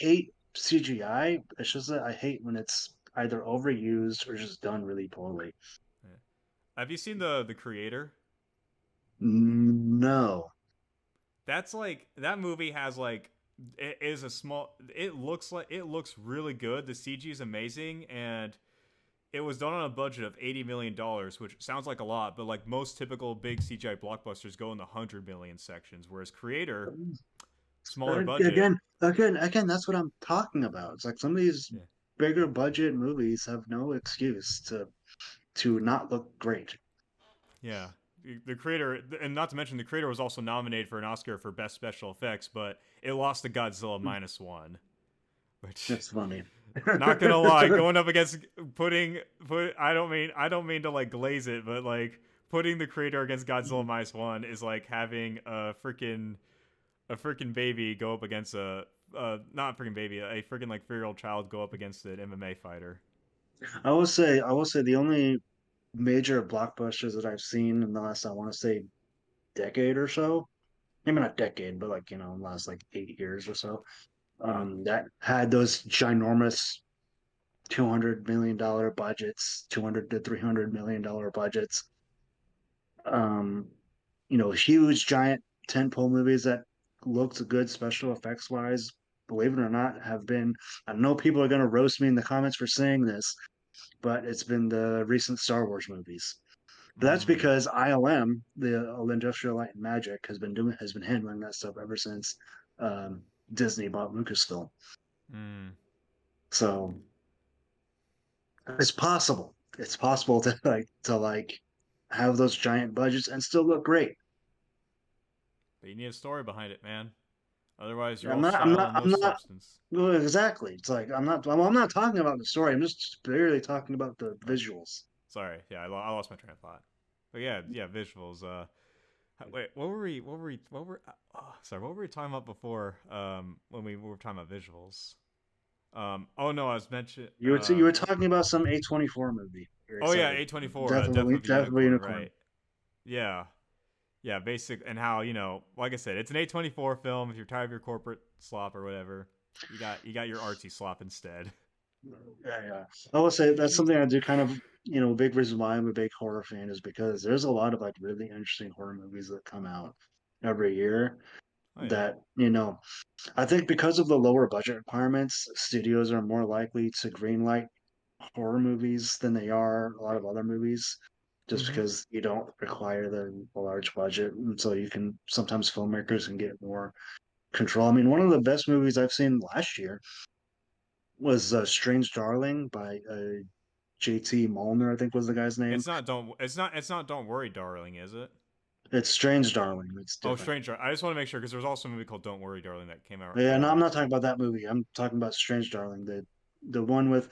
hate CGI. It's just that I hate when it's either overused or just done really poorly. yeah. Have you seen the Creator? No. That's like that movie has like it is a small. It looks really good. The CG is amazing, and it was done on a budget of $80 million, which sounds like a lot, but like most typical big CGI blockbusters go in the 100 million sections, whereas Creator, smaller budget. Again, that's what I'm talking about. It's like some of these bigger budget movies have no excuse to not look great. Yeah. The Creator, and not to mention the Creator was also nominated for an Oscar for Best Special Effects, but it lost to Godzilla -1. Which That's funny. Not gonna lie, going up against I don't mean to like glaze it, but like putting the Creator against Godzilla -1 is like having a freaking a freaking baby go up against a not a freaking baby, a freaking like 3-year-old child go up against an MMA fighter. I will say the only major blockbusters that I've seen in the last, I want to say, decade or so, maybe not decade, but like, last like 8 years or so, Yeah. that had those ginormous $200 million budgets, 200 to $300 million budgets. Huge giant tentpole movies that looked good special effects wise, believe it or not, have been, I know people are going to roast me in the comments for saying this, but it's been the recent Star Wars movies. But that's Mm. because ILM, the Industrial Light and Magic, has been handling that stuff ever since Disney bought Lucasfilm. Mm. So it's possible. It's possible to have those giant budgets and still look great. But you need a story behind it, man. Otherwise, you're I'm all not. I'm style not. and no I'm not. substance. Well, exactly. It's like I'm not talking about the story. I'm just barely talking about the Oh, visuals. sorry. Yeah, I lost my train of thought. But yeah, visuals. Wait, what were we talking about before? When we were talking about visuals. Oh no, I was mentioning. You were talking about some A24 movie. You're Oh yeah, excited. A24, Death Definitely, of a definitely Unicorn, unicorn. right? Yeah, yeah, basic and how like I said, it's an A24 film. If you're tired of your corporate slop or whatever, you got your artsy slop instead. Yeah, yeah. I will say that's something I do kind of, big reason why I'm a big horror fan is because there's a lot of like really interesting horror movies that come out every year Oh yeah. that, I think because of the lower budget requirements, studios are more likely to greenlight horror movies than they are a lot of other movies, just Mm-hmm. because you don't require the large budget. And so you can sometimes filmmakers can get more control. I mean, one of the best movies I've seen last year was Strange Darling by JT Molnar, I think was the guy's name. It's not Don't Worry, Darling, is it? It's Strange Darling. It's Oh, different. Stranger. I just want to make sure because there was also a movie called Don't Worry, Darling that came out. Yeah, no, I'm not talking about that movie. I'm talking about Strange Darling, the one with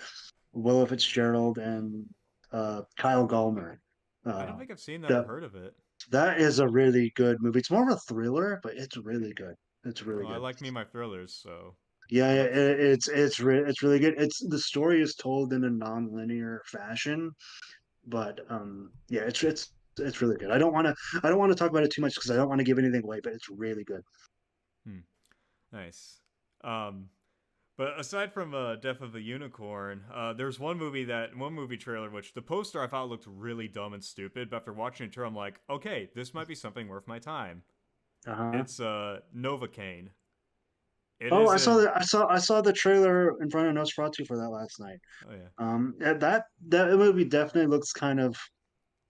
Willa Fitzgerald and Kyle Gallner. I don't Uh, think I've seen that or that heard of it. that is a really good movie. It's more of a thriller, but it's really good. It's really Well, I good. like me my thrillers, so Yeah, I yeah, might. it's really good. It's the story is told in a non-linear fashion, but yeah, it's really good. I don't want to talk about it too much because I don't want to give anything away, but it's really good. Hmm. Nice. Um, but aside from Death of the Unicorn, there's one movie trailer which the poster I thought looked really dumb and stupid, but after watching it through, I'm like, okay, this might be something worth my time. Uh-huh. It's Novocaine. It Oh, is an I saw the trailer in front of Nosferatu for that last night. oh yeah, That movie definitely looks kind of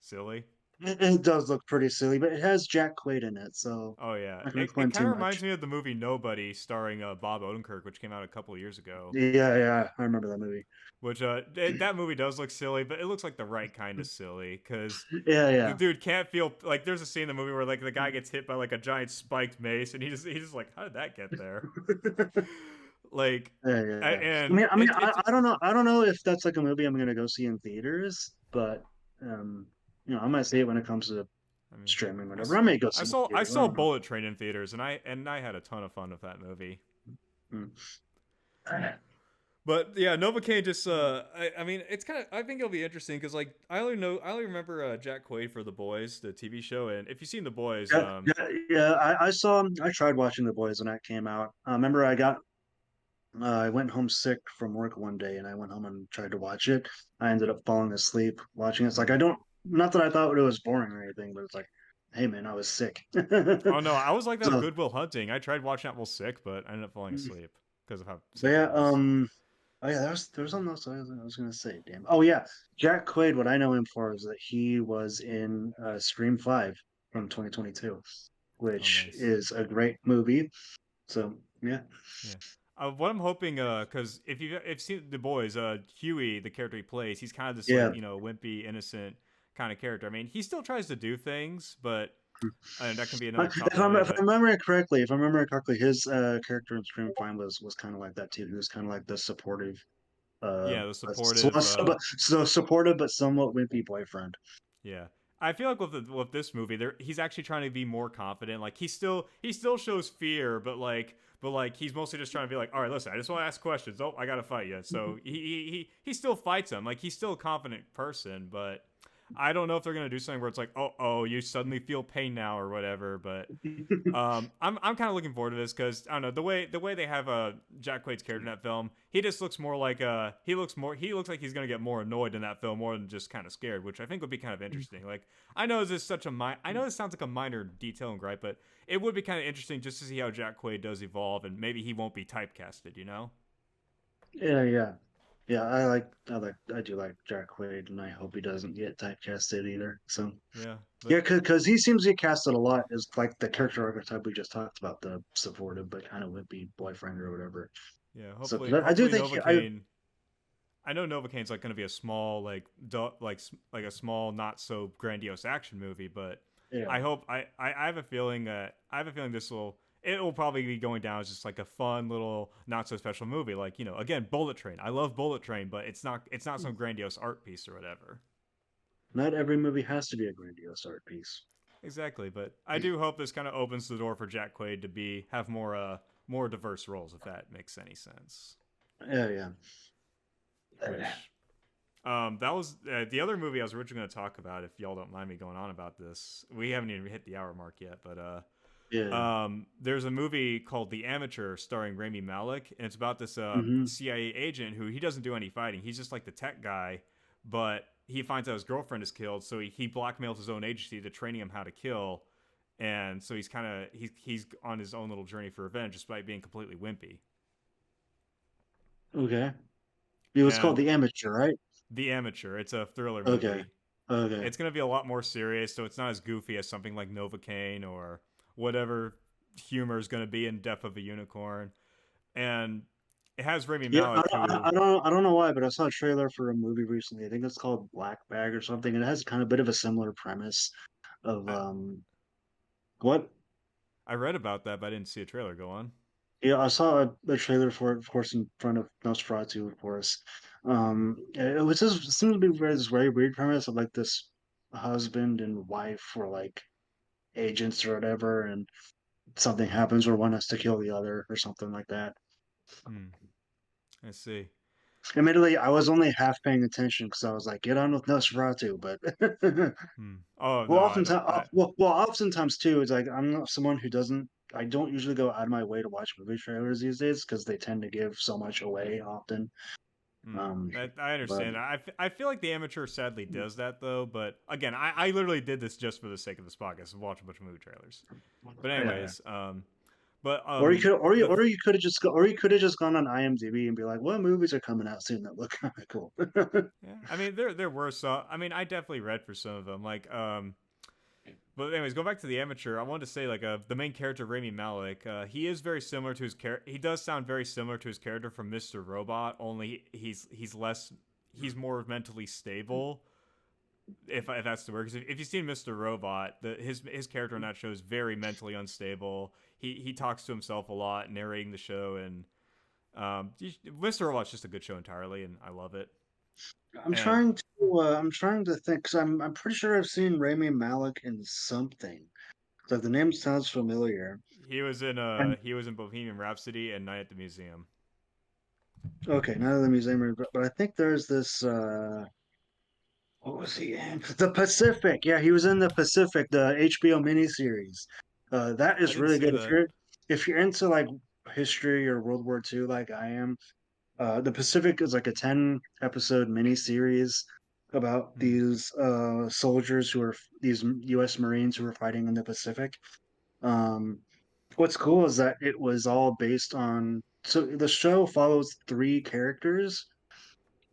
silly. it does look pretty silly, but it has Jack Quaid in it, so Oh yeah, I can it complain kind too of reminds much. me of the movie Nobody, starring Bob Odenkirk, which came out a couple years ago. Yeah, yeah, I remember that movie. Which that movie does look silly, but it looks like the right kind of silly because Yeah, the yeah. dude can't feel like there's a scene in the movie where like the guy gets hit by like a giant spiked mace, and he's just like, how did that get there? Like, Yeah, yeah, yeah. and I don't know if that's like a movie I'm gonna go see in theaters, but um, I might see it when it comes to I mean, streaming, I, whatever. I may go see it in I theaters. I saw don't know. Bullet Train in theaters, and I had a ton of fun with that movie. Mm. But yeah, Novocaine just I mean it's kind of I think it'll be interesting because like I only remember Jack Quaid for The Boys, the TV show, and if you've seen The Boys, Yeah. I tried watching The Boys when that came out. I remember I went home sick from work one day, and I went home and tried to watch it. I ended up falling asleep watching it. It's like I don't, not that I thought it was boring or anything, but it's like, hey man, I was sick. oh no, I was like that with So, Good Will Hunting. I tried watching that while sick, but I ended up falling asleep because of how but sick I yeah, was. oh yeah, there was something else I was gonna say. Damn. Oh yeah, Jack Quaid. What I know him for is that he was in Scream 5 from 2022, Oh which nice. is a great movie. So yeah. Yeah. What I'm hoping, because if you've seen The Boys, Huey, the character he plays, he's kind of this like Yeah. wimpy, innocent kind of character. I mean, he still tries to do things, but that can be another tough movie. If I But remember correctly, his character in Scream 5 was kind of like that too. He was kind of like the supportive, yeah, the so, supportive, so supportive but somewhat wimpy boyfriend. yeah. I feel like with this movie, he's actually trying to be more confident. Like he still shows fear, but he's mostly just trying to be like, all right, listen, I just want to ask questions. Oh, I gotta fight you. So he still fights him. Like he's still a confident person, but I don't know if they're gonna do something where it's like, oh, you suddenly feel pain now or whatever. But I'm kind of looking forward to this because I don't know the way they have Jack Quaid's character in that film. He just looks more like he looks like he's gonna get more annoyed in that film more than just kind of scared, which I think would be kind of interesting. Like I know I know this sounds like a minor detail and gripe, but it would be kind of interesting just to see how Jack Quaid does evolve and maybe he won't be typecasted. You know? Yeah. Yeah, I do like Jack Quaid, and I hope he doesn't get typecasted either. So Yeah, yeah, but because he seems to get casted a lot as like the character archetype we just talked about, the supportive but kind of wimpy boyfriend or whatever. yeah, So I do hopefully think I Novocaine. I know Novocaine's like going to be a small, like a small, not so grandiose action movie, but yeah. I have a feeling it will probably be going down as just like a fun little not so special movie. Like again, Bullet Train. I love Bullet Train, but it's not some grandiose art piece or whatever. Not every movie has to be a grandiose art piece. Exactly, but I do hope this kind of opens the door for Jack Quaid to have more diverse roles, if that makes any sense. Yeah. Which that was the other movie I was originally going to talk about. If y'all don't mind me going on about this, we haven't even hit the hour mark yet. But Yeah. there's a movie called The Amateur starring Rami Malek, and it's about this Hmm. CIA agent who he doesn't do any fighting. He's just like the tech guy, but he finds out his girlfriend is killed, so he blackmails his own agency to training him how to kill. And so he's on his own little journey for revenge, despite being completely wimpy. Okay. It was called And The Amateur, right? The Amateur, it's a thriller Okay. movie. Okay. It's going to be a lot more serious, so it's not as goofy as something like Novocaine or whatever humor is going to be in Death of a Unicorn. And it has Rami Yeah, Malek, who I don't know why, but I saw a trailer for a movie recently. I think it's called Black Bag or something, and it has kind of a bit of a similar premise of I, what? I read about that, but I didn't see a trailer. Go on. Yeah, I saw a trailer for it, of course, in front of Nosferatu, of course. It was just it seemed to be this very weird premise of like this husband and wife were like agents or whatever, and something happens where one has to kill the other or something like that. Hmm. I see. Admittedly, I was only half paying attention because I was like, get on with Nosferatu, but Hmm. Oh well, no, I don't. oftentimes too, it's like I'm not someone who doesn't. I don't usually go out of my way to watch movie trailers these days because they tend to give so much away often. Um, I but understand. I feel like The Amateur sadly does that though. But again, I literally did this just for the sake of this podcast and watch a bunch of movie trailers. But yeah. anyways, but Or you could, the or you could have just or you could have just gone on IMDb and be like, what movies are coming out soon that look kind of cool. yeah, I mean there were some. I mean I definitely read for some of them. But anyways, going back to The Amateur, I wanted to say the main character Rami Malek, he is very similar to his character. He does sound very similar to his character from Mr. Robot. Only he's more mentally stable. If that's the word, because if you've seen Mr. Robot, his character in that show is very mentally unstable. He talks to himself a lot, narrating the show, and Mr. Robot's just a good show entirely, and I love it. And I'm trying to think 'cause I'm pretty sure I've seen Rami Malek in something. Like the name sounds familiar. And he was in Bohemian Rhapsody and Night at the Museum. okay, not of the museum, but I think there's this. What was he in? The Pacific. Yeah, he was in the Pacific, the HBO miniseries. That I is didn't really see good. that. If you're into like history or World War II, like I am, the Pacific is like a 10 episode miniseries about Hmm. these soldiers who are these U.S. Marines who are fighting in the Pacific. Um, what's cool is that it was all based on. So the show follows three characters,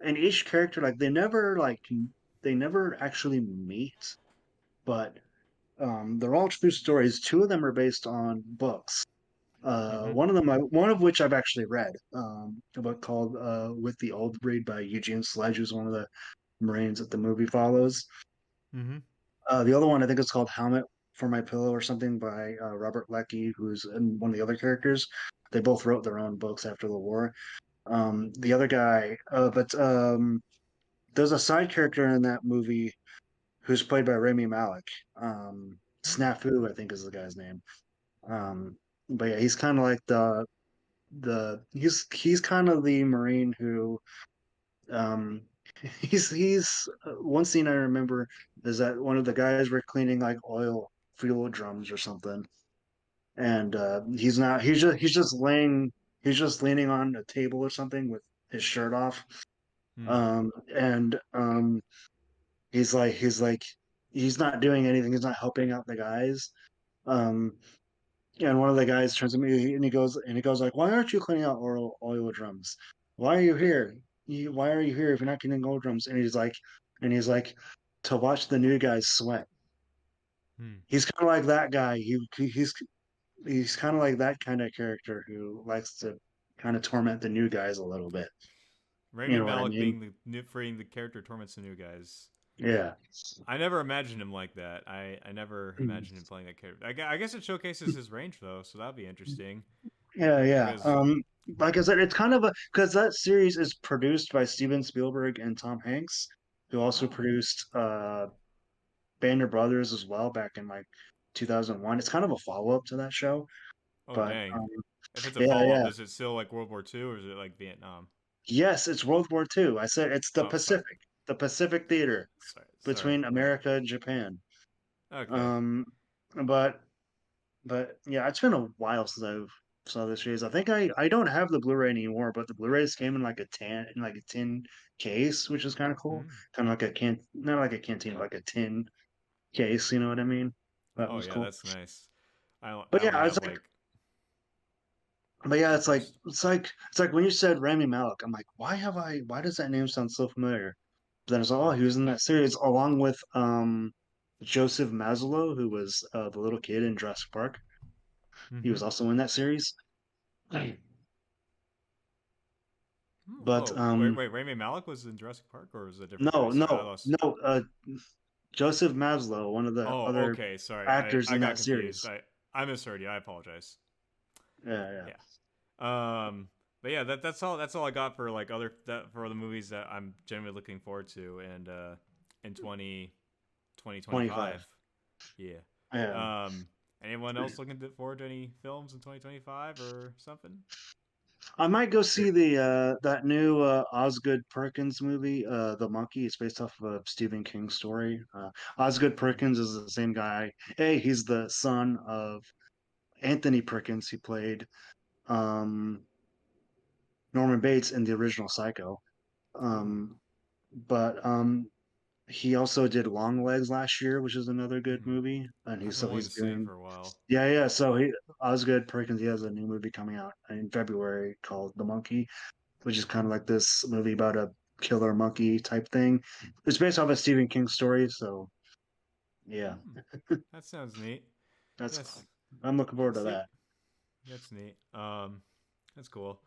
and each character they never actually meet, but they're all true stories. Two of them are based on books. Mm-hmm. One of which I've actually read, a book called "With the Old Breed" by Eugene Sledge, who's one of the Marines that the movie follows. Mm-hmm. The other one I think is called "Helmet for My Pillow" or something by Robert Leckie, who's one of the other characters. They both wrote their own books after the war. The other guy, but there's a side character in that movie who's played by Rami Malek. Snafu, I think, is the guy's name. But yeah, he's kind of like he's kind of the Marine who um he's one scene I remember is that one of the guys were cleaning like oil fuel drums or something, and he's just leaning on a table or something with his shirt off, Hmm. and he's like he's not doing anything, he's not helping out the guys. um and one of the guys turns to me and he goes like, "Why aren't you cleaning out oil drums? Why are you here? Why are you here if you're not cleaning oil drums?" And he's like, "To watch the new guys sweat." Hmm. He's kind of like that guy. He's kind of like that kind of character who likes to kind of torment the new guys a little bit. You Rami know what I Malek mean? being the freeing the character torments the new guys. Yeah. I never imagined him like that. I never imagined him playing that character. I guess it showcases his range though, so that'd be interesting. Yeah, yeah. Because Like I said, it's kind of a because that series is produced by Steven Spielberg and Tom Hanks, who also oh, produced Band of Brothers as well back in like 2001. It's kind of a follow-up to that show, oh but dang. If it's a yeah, follow up, yeah. is it still like World War II or is it like Vietnam? Yes, it's World War II. I said it's Oh, sorry, The Pacific Theater sorry. between America and Japan. Okay. Um, but yeah, it's been a while since I saw this series. I think I don't have the Blu-ray anymore, but the Blu-rays came in like a tin case, which is kind of cool. Hmm. Kind of like a not like a canteen, like a tin case. You know what I mean? That Oh was yeah, cool. that's nice. But I only yeah, have like it's like when you said Rami Malek, I'm like, why does that name sound so familiar? But then it's like, oh, he was in that series along with Joseph Maslow, who was the little kid in Jurassic Park. He mm-hmm. was also in that series. But Whoa, wait, Rami Malek was in Jurassic Park or was it a different guy? no, Sorry, I no, lost. no. Joseph Maslow, one of the Oh, other okay, sorry. actors I in got that confused. series. I misheard you. I apologize. Yeah, yeah. Yeah. But yeah, that's all I got for like for the movies that I'm genuinely looking forward to and in 2025. 25. Yeah. Yeah. Anyone else looking forward to any films in 2025 or something? I might go see the that new Osgood Perkins movie, The Monkey. It's based off of a Stephen King story. Osgood Hmm. Perkins is the same guy. Hey, he's the son of Anthony Perkins. He played um, Norman Bates in the original Psycho. Ooh. Um, but he also did Long Legs last year, which is another good Hmm. movie. And I've been wanting he's to see it doing for a while. yeah, yeah. So Osgood Perkins, he has a new movie coming out in February called The Monkey, which is kind of like this movie about a killer monkey type thing. It's based off a Stephen King story, so yeah, Hmm. That sounds neat. that's Yes. fun. I'm looking forward to See, that. that's neat. That's cool.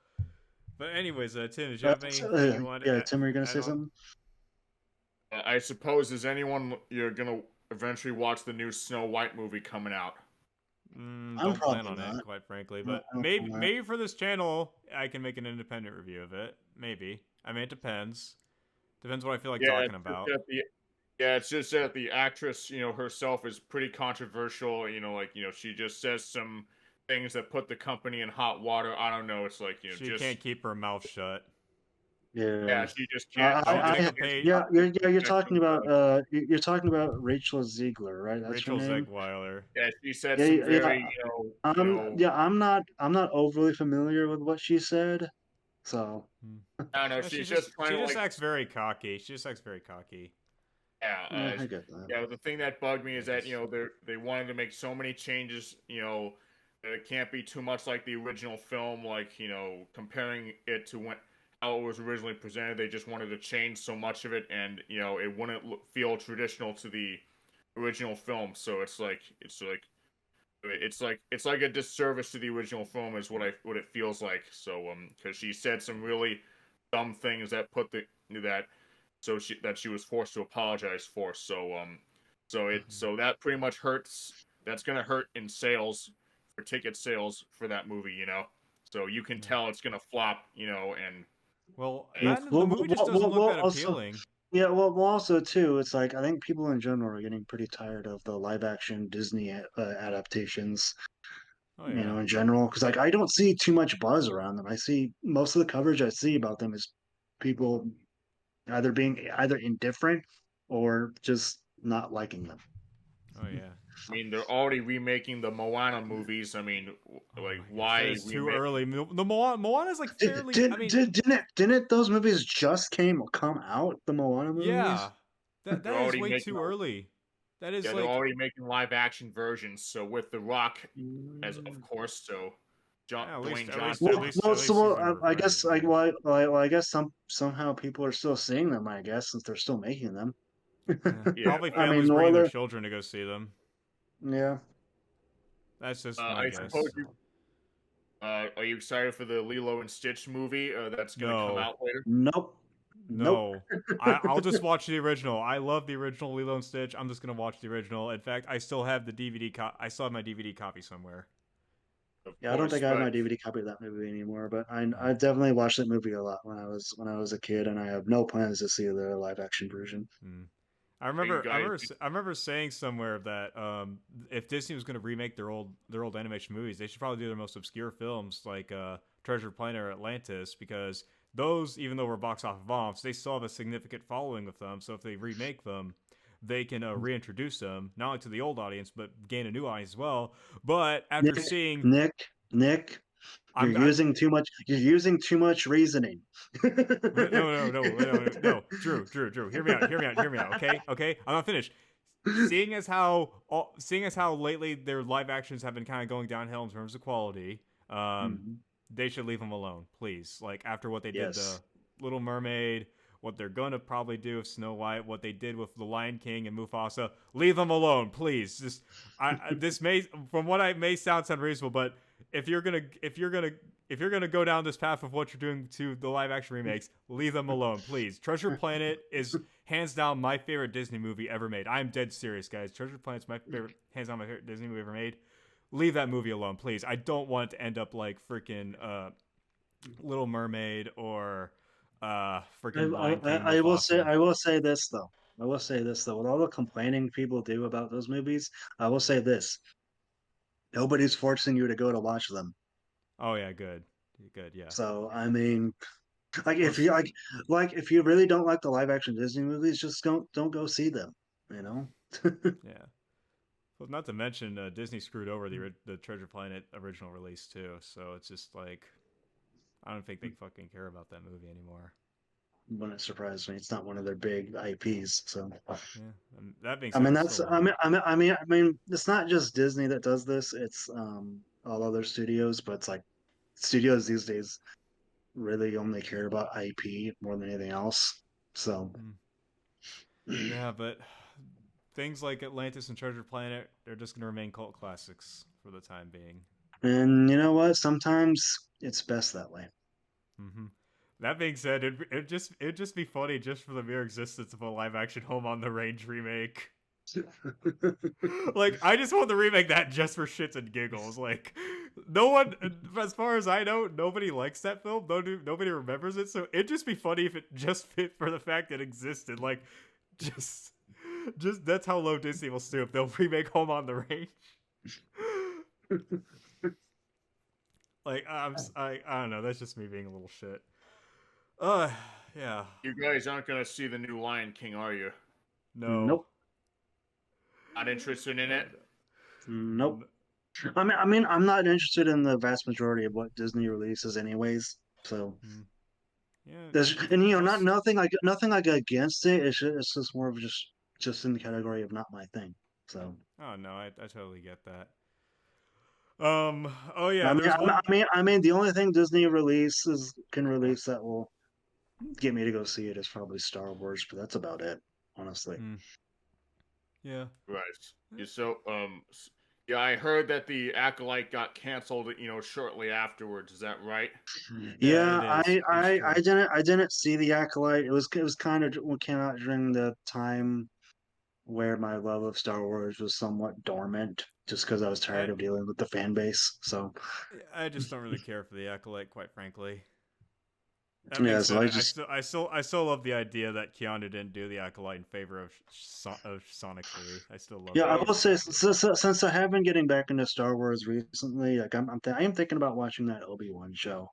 But anyways, Tim, did you have anything you wanted Yeah, to Tim, are you gonna add say on? something? I suppose is anyone you're gonna eventually watch the new Snow White movie coming out? I'm Don't plan probably on it, not. quite frankly. No, But I don't feel that. maybe for this channel, I can make an independent review of it. Maybe. I mean, it depends. Depends what I feel like Yeah, talking about. it's just that the actress, herself is pretty controversial. She just says some things that put the company in hot water. I don't know. It's like, She just can't keep her mouth shut. Yeah. yeah, she just can't. She Don't just take a can't page. Yeah, stop the you're talking projections about of. you're talking about Rachel Ziegler, right? That's her Rachel name. Zegweiler. Yeah, she said Yeah, some yeah. very, I'm not overly familiar with what she said, so Hmm. I don't know. Yeah, She's just trying she to just like, acts very cocky. She just acts very cocky. yeah, yeah, I get that. yeah. The thing that bugged me Yeah, is that just they wanted to make so many changes. That it can't be too much like the original film. Like comparing it to how it was originally presented. They just wanted to change so much of it, and it wouldn't feel traditional to the original film. So it's like a disservice to the original film is what it feels like. So because she said some really dumb things that put that she was forced to apologize for. mhm. So that pretty much hurts. That's gonna hurt in sales for ticket sales for that movie. So you can Yeah. tell it's gonna flop. And Well, Yeah. the movie just doesn't look Well, that also, appealing. Yeah, well, also too, it's like I think people in general are getting pretty tired of the live action Disney adaptations, Oh yeah. in general, because like I don't see too much buzz around them. I see most of the coverage I see about them is people either being either indifferent or just not liking them. Oh yeah. I mean, they're already remaking the Moana movies. I mean, Oh like, my gosh, that why is too remake? early. The Moana's like Did, fairly. I did, mean, did, didn't those movies just come out, the Moana movies? yeah, that They're that is already way making. too early. That is Yeah, they're like, already making live action versions. So with The Rock, as of Mm. course, so at least Dwayne at least Johnson. at Well, least well, at so least he's well, gonna I revive guess it, like man. I guess somehow people are still seeing them. I guess since they're still making them. Yeah, Yeah, probably I mean, families no bringing their other. children to go see them. Yeah. That's just my I suppose guess. you. Are you excited for the Lilo and Stitch movie that's going to come No, out later? Nope. Nope. no. I'll just watch the original. I love the original Lilo and Stitch. I'm just gonna watch the original. In fact, I still have the DVD. I still have my DVD copy somewhere. Of Yeah, I don't course, think I have but my DVD copy of that movie anymore, but Mm, I definitely watched that movie a lot when I was a kid, and I have no plans to see the live action version. mm. you guys, I remember saying somewhere that if Disney was going to remake their old animation movies, they should probably do their most obscure films like Treasure Planet or Atlantis, because those, even though we're box office bombs, they still have a significant following with them. So if they remake them, they can reintroduce them not only to the old audience but gain a new audience as well. But after Nick, seeing, Nick, I'm I, you're using too much reasoning. no. Drew. Hear me out. Okay. I'm not finished. Seeing as how lately their live actions have been kind of going downhill in terms of quality, Mhm. they should leave them alone, please. Like after what they did to Yes. Little Mermaid, what they're gonna probably do with Snow White, what they did with The Lion King and Mufasa, leave them alone, please. Just this may, from what I may sound unreasonable, but if you're gonna if you're gonna if you're gonna go down this path of what you're doing to the live action remakes, leave them alone, please. Treasure Planet is hands down my favorite Disney movie ever made. I'm dead serious, guys. Treasure Planet's my favorite, hands down my favorite Disney movie ever made. Leave that movie alone, please. I don't want it to end up like freaking Little Mermaid or freaking Lion King Mufasa. I will say this though. I will say this though. With all the complaining people do about those movies, I will say this: nobody's forcing you to go to watch them. Oh yeah, good, yeah. So I mean, like if Plus, you like if you really don't like the live action Disney movies, just don't go see them. You know. yeah. Well, not to mention Disney screwed over the Treasure Planet original release too. So it's just like I don't think they fucking care about that movie anymore. Wouldn't surprise me. It's not one of their big IPs. So Yeah. And that being I said, mean I that's still love it. I mean it's not just Disney that does this. It's all other studios, but it's like studios these days really only care about IP more than anything else. So Mm. Yeah, but things like Atlantis and Treasure Planet, they're just gonna remain cult classics for the time being. and you know what? Sometimes it's best that way. Mm-hmm. That being said, it'd just be funny just for the mere existence of a live action Home on the Range remake. Like, I just want to remake that just for shits and giggles. Like, no one, as far as I know, nobody likes that film. Nobody remembers it. So it'd just be funny if it just fit for the fact it existed. Like, just, just that's how low Disney will stoop. They'll remake Home on the Range. Like, I don't know. That's just me being a little shit. Uh, yeah. you guys aren't going to see the new Lion King, are you? No. Nope. Not interested in it. Nope. I'm not interested in the vast majority of what Disney releases, anyways. So Yeah. there's, and not Plus, nothing like against it. It's just more of just in the category of not my thing. So oh no, I totally get that. Oh yeah, I mean, there's one. the only thing Disney releases can release that will get me to go see it is probably Star Wars, but that's about it, honestly. Hmm, yeah. Right. So, yeah, I heard that the Acolyte got canceled, shortly afterwards. Is that right? Yeah, Yeah, it is. It's true. I didn't see the Acolyte. It was kind of what came out during the time where my love of Star Wars was somewhat dormant, just because I was tired I of dealing with the fan base. So I just don't really care for the Acolyte, quite frankly. That Yeah, makes so sense. I I just still love the idea that Keanu didn't do the Acolyte in favor of Sonic 3. I still love yeah, that. I Oh, will say since I have been getting back into Star Wars recently, like I am thinking about watching that Obi-Wan show.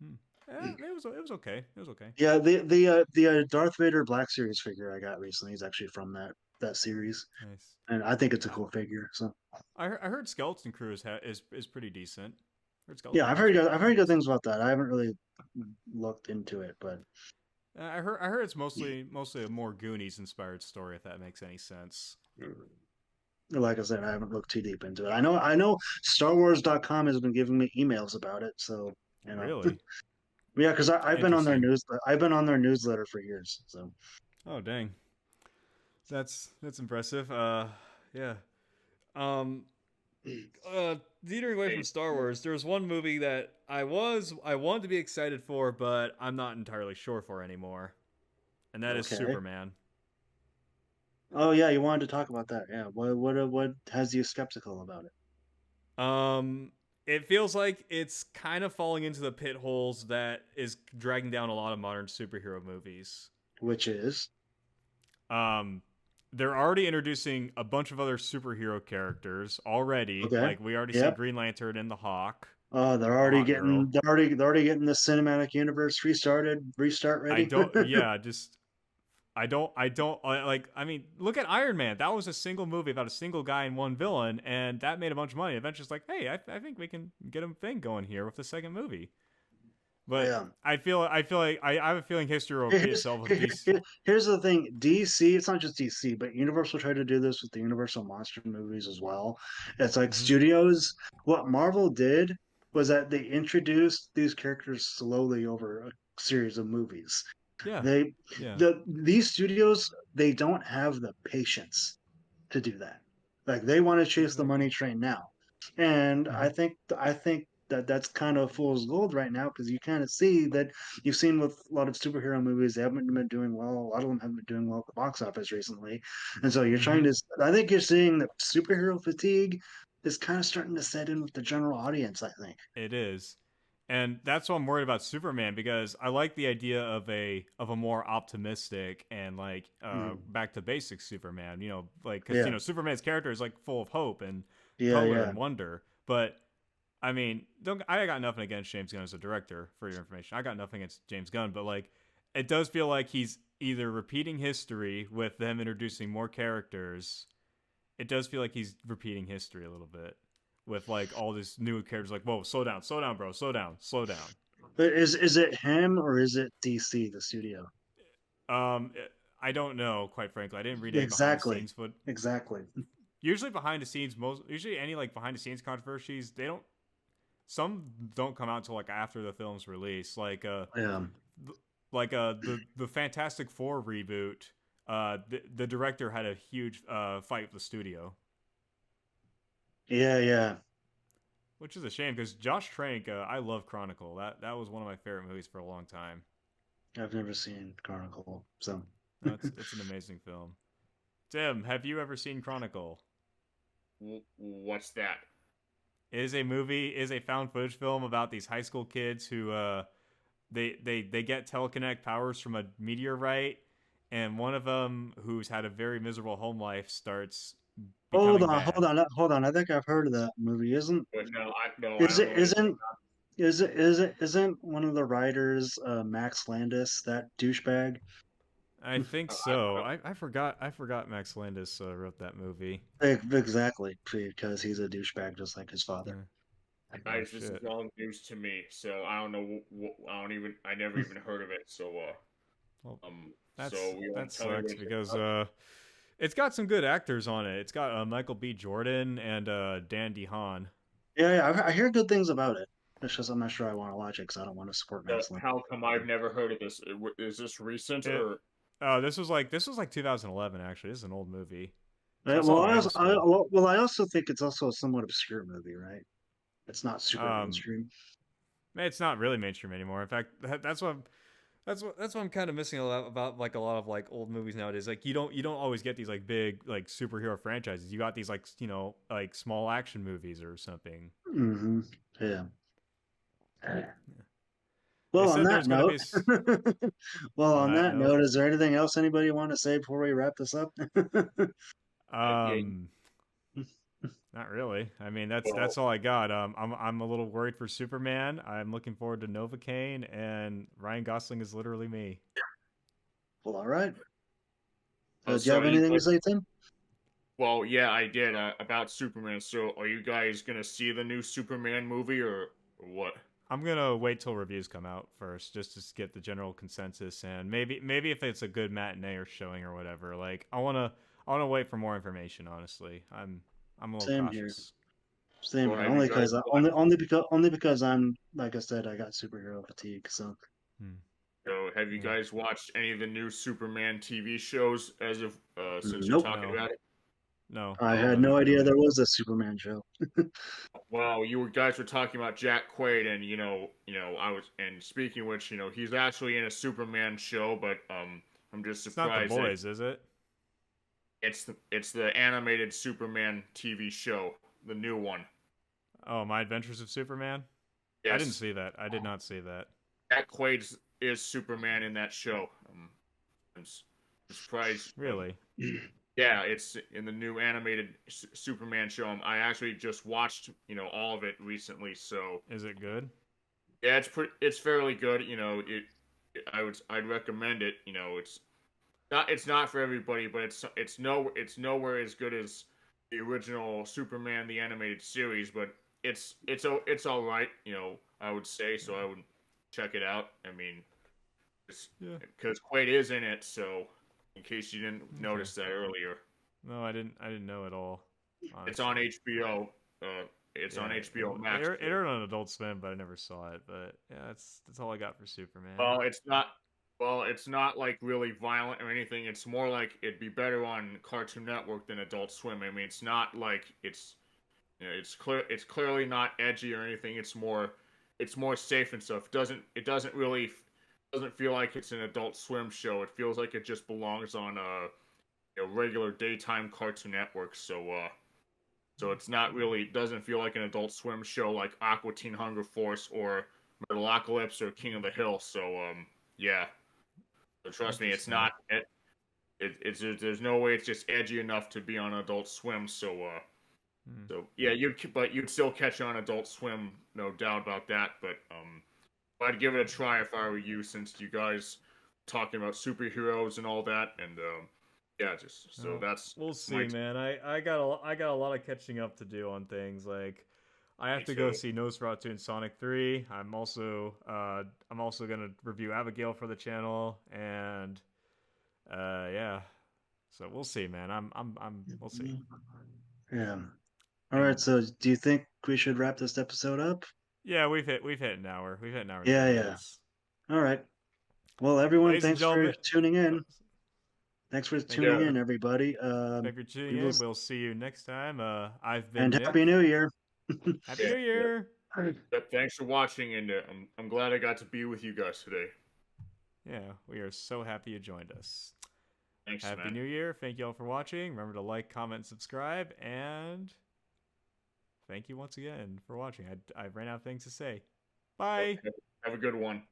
Hmm. It was okay. It was okay. Yeah, the Darth Vader Black Series figure I got recently is actually from that series, Nice. and I think it's a I cool figure. So I heard Skeleton Crew is pretty decent. I heard yeah, Skeleton Crew is I've pretty heard good decent. things about that. I haven't really looked into it, but I heard it's mostly a more Goonies inspired story, if that makes any sense. like I said, I haven't looked too deep into it. I know StarWars.com has been giving me emails about it, so you know, Really yeah, because I've been on their interesting. I've been on their newsletter for years. So Oh dang, that's impressive. Yeah. Um, Teetering away from Star Wars, there was one movie that I wanted to be excited for, but I'm not entirely sure for anymore, and that is okay. Superman. Oh yeah, you wanted to talk about that. Yeah, what has you skeptical about it? Um, it feels like it's kind of falling into the pit holes that is dragging down a lot of modern superhero movies. Which is Um, they're already introducing a bunch of other superhero characters already. okay. Like we already see Yep. Green Lantern and the Hawk, They're the already Hawk Girl. they're already getting the cinematic universe restart I ready. don't. Yeah, just I mean, look at Iron Man. That was a single movie about a single guy and one villain, and that made a bunch of money. Avengers like, hey, I think we can get a thing going here with the second movie. But Yeah. I feel like I have a feeling history will repeat Here's itself with here- DC. here- here's the thing. DC, it's not just DC, but Universal tried to do this with the Universal monster movies as well. It's like Mm-hmm. studios. What Marvel did was that they introduced these characters slowly over a series of movies. Yeah, They yeah, these studios they don't have the patience to do that. Like they want to chase the exactly. money train now, and Mm-hmm. I think that that's kind of fool's gold right now because you kind of see that you've seen with a lot of superhero movies they haven't been doing well. A lot of them haven't been doing well at the box office recently, and so you're trying Mm-hmm. to. I think you're seeing that superhero fatigue is kind of starting to set in with the general audience. I think. It is. And that's why I'm worried about Superman because I like the idea of a more optimistic and like Mhm. back to basics Superman. You know, like because Yeah, Superman's character is like full of hope and yeah, color yeah. and wonder. But I mean, don't I got nothing against James Gunn as a director for your information. I got nothing against James Gunn, but like it does feel like he's either repeating history with them introducing more characters. It does feel like he's repeating history a little bit with like all these new characters. Like, whoa, slow down, bro, slow down, slow down. But is it him or is it DC, the studio? Um, I don't know, quite frankly. I didn't read any behind the Exactly, scenes, but exactly. usually behind the snes, most usually any like behind the scenes controversies, they don't. Some don't come out until like after the film's release. Yeah, The Fantastic Four reboot. The director had a huge fight with the studio, yeah, yeah. which is a shame because Josh Trank. I love Chronicle. That was one of my favorite movies for a long time. I've never seen Chronicle, so No, it's an amazing film. Tim, have you ever seen Chronicle? What's that? It is a movie, is a found footage film about these high school kids who they get telekinetic powers from a meteorite, and one of them who's had a very miserable home life starts hold becoming on, bad. hold on. I think I've heard of that movie. But no, I Is don't it know anything. isn't one of the writers Max Landis that douchebag? I think so. I forgot Max Landis wrote that movie. Exactly, because he's a douchebag just like his father. Yeah. Oh Guys, this is shit. all news to me, so I don't know. I never even heard of it. Well, So you that want to tell me what sucks it's because about? it's got some good actors on it. It's got Michael B. Jordan and Dan DeHaan. Yeah, yeah. I hear good things about it. It's just I'm not sure I want to watch it because I don't want to support Max Landis. How come I've never heard of this? Is this recent It or? this was like 2011 actually. This is an old movie. So I Well, saw it in high school. I also think it's also a somewhat obscure movie, right? It's not super Um, mainstream. it's not really mainstream anymore. In fact, that's what I'm kind of missing a lot about like a lot of like old movies nowadays. Like you don't always get these like big like superhero franchises. You got these like like small action movies or something. Hmm. Yeah. Well, on said that there's gonna be note, well, on on that that note. note, is there anything else anybody want to say before we wrap this up? Yeah, Um, Not really. I mean, that's well, that's all I got. I'm a little worried for Superman. I'm looking forward to Novocaine, and Ryan Gosling is literally me. Well, all right. oh, Do you so have you anything to guys, say, Tim? well, yeah, I did about Superman. So, are you guys gonna see the new Superman movie or what? I'm gonna wait till reviews come out first, just to get the general consensus, and maybe if it's a good matinee or showing or whatever. Like I wanna wait for more information. Honestly, I'm a little Same here. cautious. Same Or here. have you Only guys because watched? only because I'm like I said, I got superhero fatigue. So Hmm. So, have you Yeah. guys watched any of the new Superman TV shows as of since you're nope. talking No, about it? no, I no, had no, no not idea really. there was a Superman show. Well, guys were talking about Jack Quaid, and I was, and speaking of which, he's actually in a Superman show, but I'm just It's not The surprised that Boys, is it? it's the animated Superman TV show, the new one. Oh, My Adventures of Superman. I didn't Yes, see that. I did not see that. Jack Quaid is Superman in that show. I'm surprised. Really? Yeah, it's in the new animated Superman show. I actually just watched, all of it recently. So Is it good? yeah, it's fairly good. I'd recommend it. It's not for everybody, but it's nowhere as good as the original Superman the animated series. But it's all right. I would say so. I would check it out. I mean, Yeah. because Quaid is in it. So in case you didn't Okay. notice that earlier. No, I didn't. I didn't know at all. It's Honestly. on HBO. It's on Yeah. HBO It, Max. it aired on Adult Swim, but I never saw it. But yeah, that's all I got for Superman. Well, it's not. Well, it's not like really violent or anything. It's more like it'd be better on Cartoon Network than Adult Swim. I mean, it's not like it's clear. It's clearly not edgy or anything. It's more safe and stuff. Doesn't feel like it's an Adult Swim show. It feels like it just belongs on a regular daytime Cartoon Network. So it's not really doesn't feel like an Adult Swim show like Aqua Teen Hunger Force or Metalocalypse or King of the Hill. So yeah. So trust me, it's Interesting. not. There's no way it's just edgy enough to be on Adult Swim. Hmm. So yeah, you'd still catch on Adult Swim, no doubt about that. But I'd give it a try if I were you, since you guys talking about superheroes and all that, and yeah, just so Well, that's we'll my see, man. I got a lot of catching up to do on things. Like I have me to go too. see Nosferatu and Sonic 3. I'm also gonna review Abigail for the channel, and yeah. So we'll see, man. We'll see. Yeah. All right. And So, do you think we should wrap this episode up? Yeah, we've hit an hour. We've hit an hour and Yeah. 10 Yeah. minutes. All right. Well, everyone, Ladies and thanks for gentlemen, tuning oh, in. Thanks for thank you tuning yeah, in, everybody. thank you for tuning We will, in. We'll see you next time. I've been and Happy Nick. New Year. Happy yeah, New yeah. Year. Yep, thanks for watching, and I'm glad I got to be with you guys today. Yeah, we are so happy you joined us. Thanks, Happy man. New Year. Thank you all for watching. Remember to like, comment, subscribe, and thank you once again for watching. I ran out of things to say. Bye. Yep, have a good one.